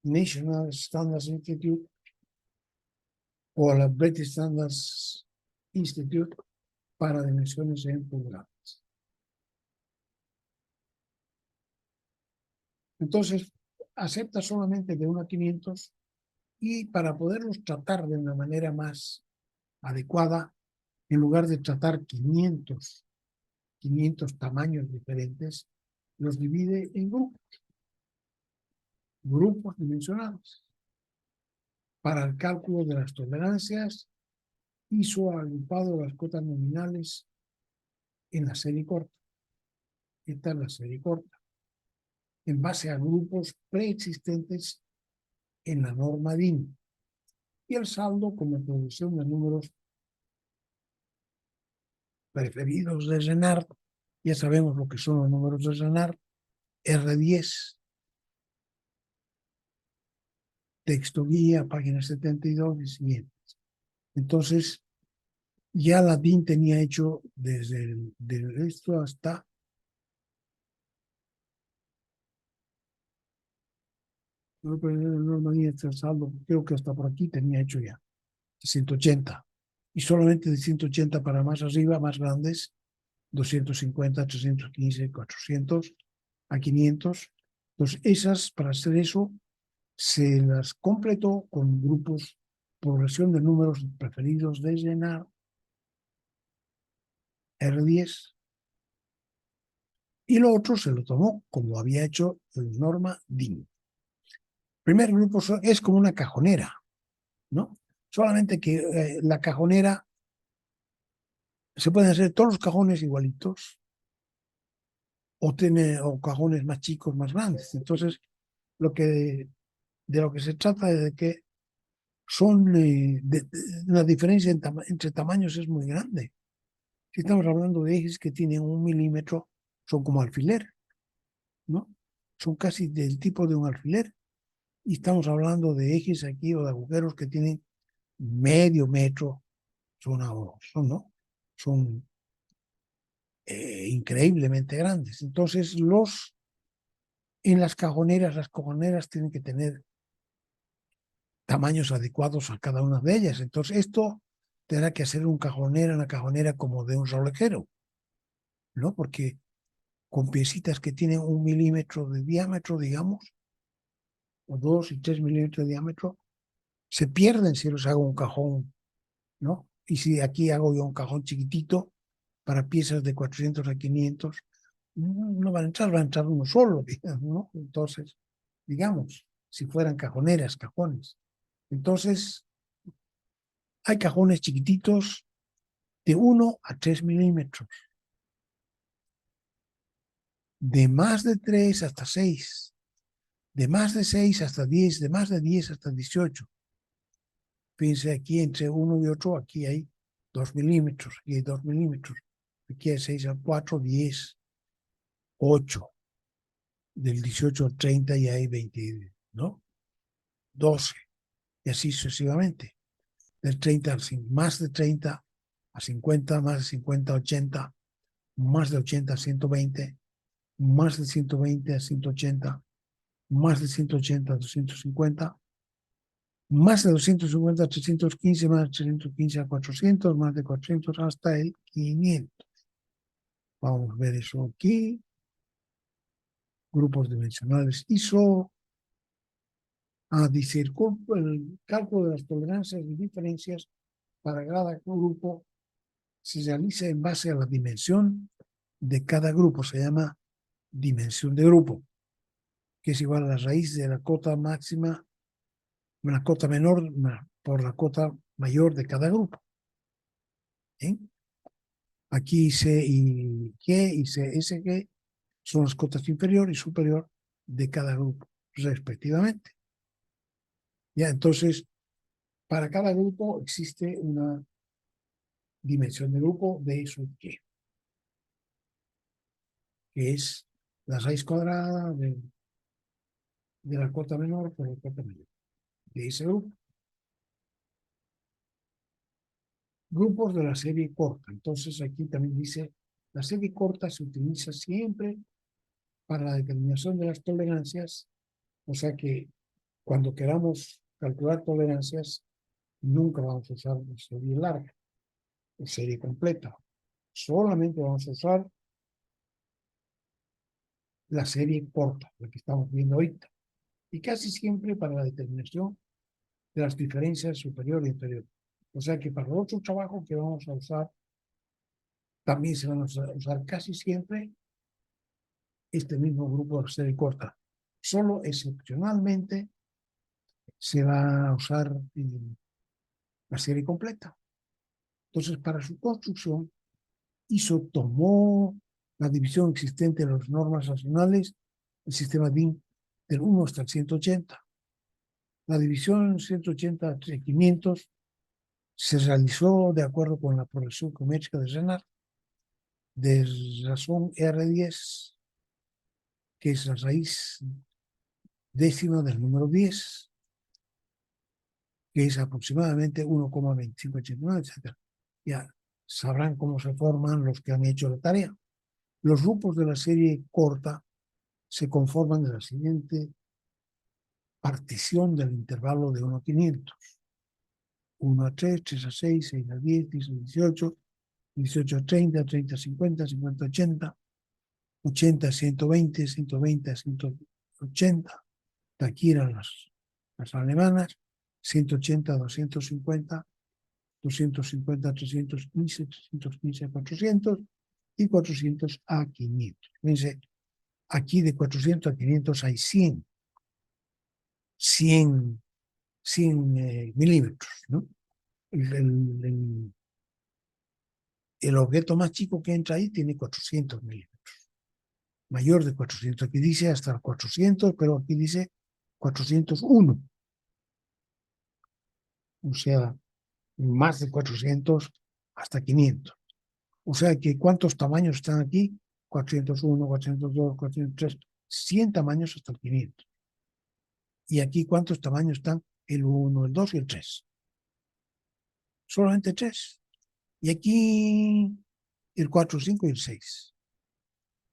National Standards Institute, o la British Standards Institute, para dimensiones en pulgadas. Entonces, acepta solamente de 1 a 500 y para poderlos tratar de una manera más adecuada, en lugar de tratar 500 tamaños diferentes, los divide en grupos dimensionados. Para el cálculo de las tolerancias, hizo agrupado las cotas nominales en la serie corta. Esta es la serie corta, en base a grupos preexistentes en la norma DIN. Y el saldo como producción de números preferidos de Renard. Ya sabemos lo que son los números de Renard. R10, texto guía, página 72 y siguientes. Entonces, ya la DIN tenía hecho desde esto hasta el saldo, creo que hasta por aquí tenía hecho ya 180. Y solamente de 180 para más arriba, más grandes, 250, 315, 400 a 500. Entonces, esas, para hacer eso, se las completó con grupos, progresión de números preferidos de Renard, R10, y lo otro se lo tomó como había hecho en norma DIN. El primer grupo es como una cajonera, ¿no? Solamente que la cajonera se pueden hacer todos los cajones igualitos o cajones más chicos, más grandes. Entonces, de lo que se trata es de que la diferencia entre tamaños es muy grande. Si estamos hablando de ejes que tienen 1 milímetro, son como alfiler, ¿no? Son casi del tipo de un alfiler. Y estamos hablando de ejes aquí o de agujeros que tienen medio metro, ¿no? Son increíblemente grandes. Entonces, las cajoneras tienen que tener tamaños adecuados a cada una de ellas. Entonces, esto tendrá que hacer una cajonera como de un relojero, ¿no? Porque con piecitas que tienen 1 milímetro de diámetro, digamos, o 2 y 3 milímetros de diámetro, se pierden si los hago un cajón, ¿no? Y si aquí hago yo un cajón chiquitito para piezas de 400 a 500, no van a entrar uno solo, digamos, ¿no? Entonces, digamos, si fueran cajoneras, cajones. Entonces, hay cajones chiquititos de 1 a 3 milímetros, de más de 3 hasta 6, de más de 6 hasta 10, de más de 10 hasta 18. Fíjense, aquí entre uno y otro, aquí hay 2 milímetros, aquí hay 2 milímetros, aquí hay 6 a 4, 10, 8, del 18 al 30 y hay 20, ¿no? 12, y así sucesivamente. Del 30 al más de 30 a 50, más de 50 a 80, más de 80 a 120, más de 120 a 180, más de 180 a 250, más de 250 a 315, más de 315 a 400, más de 400 hasta el 500. Vamos a ver eso aquí. Grupos dimensionales ISO. Dice el cálculo de las tolerancias y diferencias para cada grupo se realiza en base a la dimensión de cada grupo. Se llama dimensión de grupo, que es igual a la raíz de la cota máxima, la cota menor por la cota mayor de cada grupo. ¿Eh? Aquí C y G y CSG son las cotas inferior y superior de cada grupo, respectivamente. Ya, entonces, para cada grupo existe una dimensión de grupo de eso que es la raíz cuadrada de la cota menor por la cota mayor de ese grupo. Grupos de la serie corta. Entonces, aquí también dice, la serie corta se utiliza siempre para la determinación de las tolerancias, o sea que cuando queramos calcular tolerancias, nunca vamos a usar una serie larga o serie completa. solamente vamos a usar la serie corta, la que estamos viendo ahorita. Y casi siempre para la determinación de las diferencias superior e inferior. O sea que para otro trabajo que vamos a usar, también se van a usar casi siempre este mismo grupo de serie corta. Solo excepcionalmente se va a usar la serie completa. Entonces, para su construcción, ISO tomó la división existente de las normas nacionales, el sistema DIN del 1 hasta el 180. La división 180 entre 500 se realizó de acuerdo con la progresión geométrica de Renard, de razón R10, que es la raíz décima del número 10, que es aproximadamente 1,2589, etc. Ya sabrán cómo se forman los que han hecho la tarea. Los grupos de la serie corta se conforman de la siguiente partición del intervalo de 1 a 500. 1 a 3, 3 a 6, 6 a 10, 10 a 18, 18 a 30, 30 a 50, 50 a 80, 80 a 120, 120 a 180. Aquí eran las alemanas, 180 a 250, 250 a 315, 315 a 400 y 400 a 500. Fíjense, aquí de 400 a 500 hay 100 milímetros, ¿no? El objeto más chico que entra ahí tiene 400 milímetros. Mayor de 400. Aquí dice hasta 400, pero aquí dice 401. O sea, más de 400 hasta 500. O sea que ¿cuántos tamaños están aquí? 401, 402, 403, 100 tamaños hasta el 500. Y aquí ¿cuántos tamaños están? El 1, el 2 y el 3. Solamente 3. Y aquí el 4, 5 y el 6.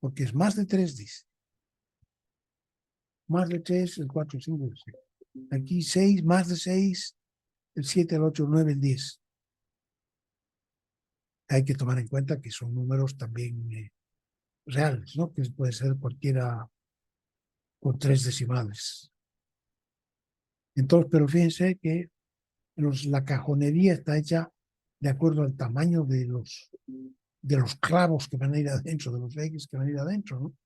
Porque es más de 3, dice. Más de 3, el 4, 5 y el 6. Aquí 6, más de 6, el 7, el 8, el 9, el 10. Hay que tomar en cuenta que son números también reales, ¿no? Que puede ser cualquiera con 3 decimales. Entonces, pero fíjense que la cajonería está hecha de acuerdo al tamaño de los clavos que van a ir adentro, de los ejes que van a ir adentro, ¿no?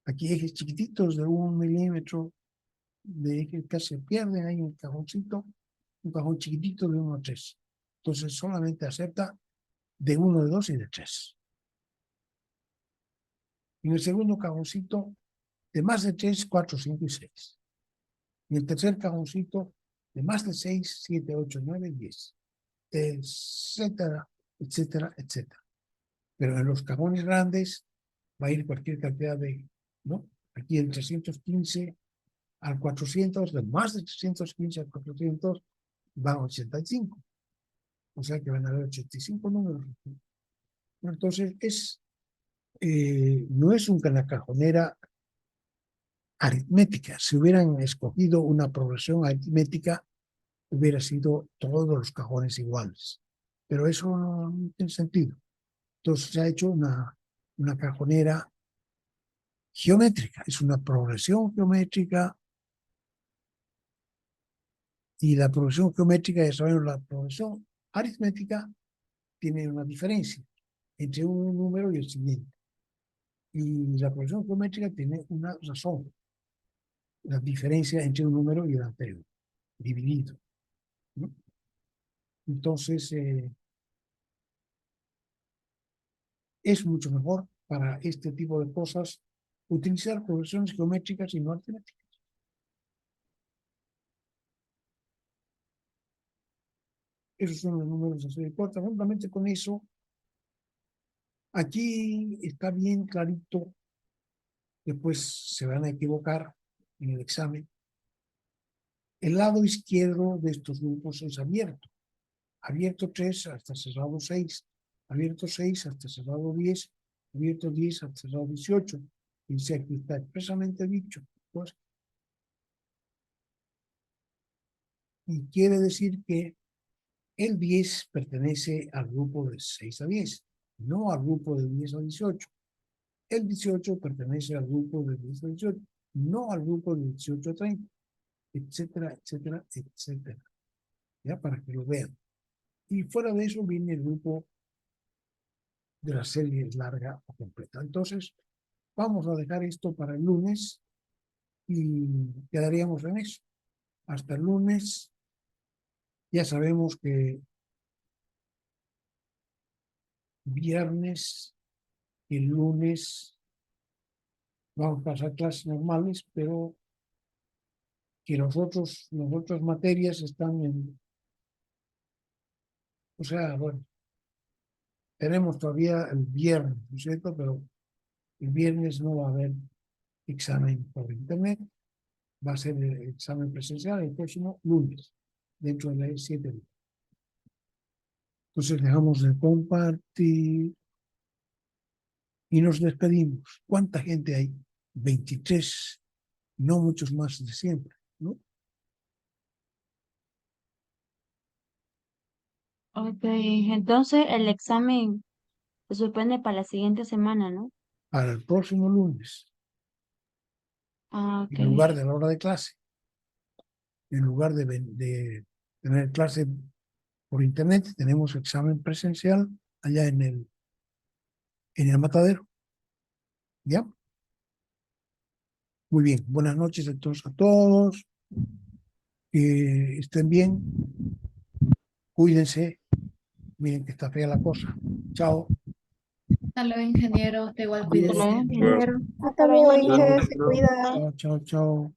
Aquí ejes chiquititos de 1 milímetro de ejes que se pierden ahí en el cajoncito, un cajón chiquitito de 1 a 3. Entonces solamente acepta de 1, de 2 y de 3. En el segundo cajoncito, de más de 3, 4, 5 y 6. En el tercer cajoncito, de más de 6, 7, 8, 9, 10. Etcétera, etcétera, etcétera. Pero en los cajones grandes va a ir cualquier cantidad de, ¿no? Aquí el 315 al 400, de más de 315 al 400, van a 85. O sea que van a haber 85 números. Entonces, no es una cajonera aritmética. Si hubieran escogido una progresión aritmética, hubiera sido todos los cajones iguales. Pero eso no tiene sentido. Entonces se ha hecho una cajonera geométrica. Es una progresión geométrica. Y la progresión geométrica, ya sabemos, la progresión aritmética tiene una diferencia entre un número y el siguiente. Y la progresión geométrica tiene una razón. La diferencia entre un número y el anterior, dividido, ¿no? Entonces, es mucho mejor para este tipo de cosas utilizar progresiones geométricas y no aritméticas. Esos son los números de serie corta. Juntamente con eso, aquí está bien clarito, después se van a equivocar en el examen. El lado izquierdo de estos grupos es abierto. Abierto 3 hasta cerrado 6. Abierto 6 hasta cerrado 10. Abierto 10 hasta cerrado 18. Dice aquí está expresamente dicho. Pues, y quiere decir que el 10 pertenece al grupo de 6 a 10. no al grupo de 10 a 18. El 18 pertenece al grupo de 10 a 18, no al grupo de 18 a 30, etcétera, etcétera, etcétera. Ya para que lo vean. Y fuera de eso viene el grupo de la serie larga o completa. Entonces, vamos a dejar esto para el lunes y quedaríamos en eso. Hasta el lunes ya sabemos que viernes y el lunes vamos a pasar clases normales, pero que las otras materias están en... O sea, bueno, tenemos todavía el viernes, ¿no es cierto? Pero el viernes no va a haber examen por internet, va a ser el examen presencial el próximo lunes, dentro de las 7 días. Entonces dejamos de compartir y nos despedimos. ¿Cuánta gente hay? 23, no muchos más de siempre, ¿no? Ok, entonces el examen se suspende para la siguiente semana, ¿no? Para el próximo lunes, Ah, ok. en lugar de la hora de clase, en lugar de tener clase por internet, tenemos examen presencial allá en el matadero. ¿Ya? Muy bien. Buenas noches entonces a todos. Que estén bien. Cuídense. Miren que está fea la cosa. Chao. Hasta luego, ingeniero. Usted igual Hasta cuídese. luego, ingeniero. Hasta luego, Buenas Inge, noches, se profe. cuida. Chao, chao, chao.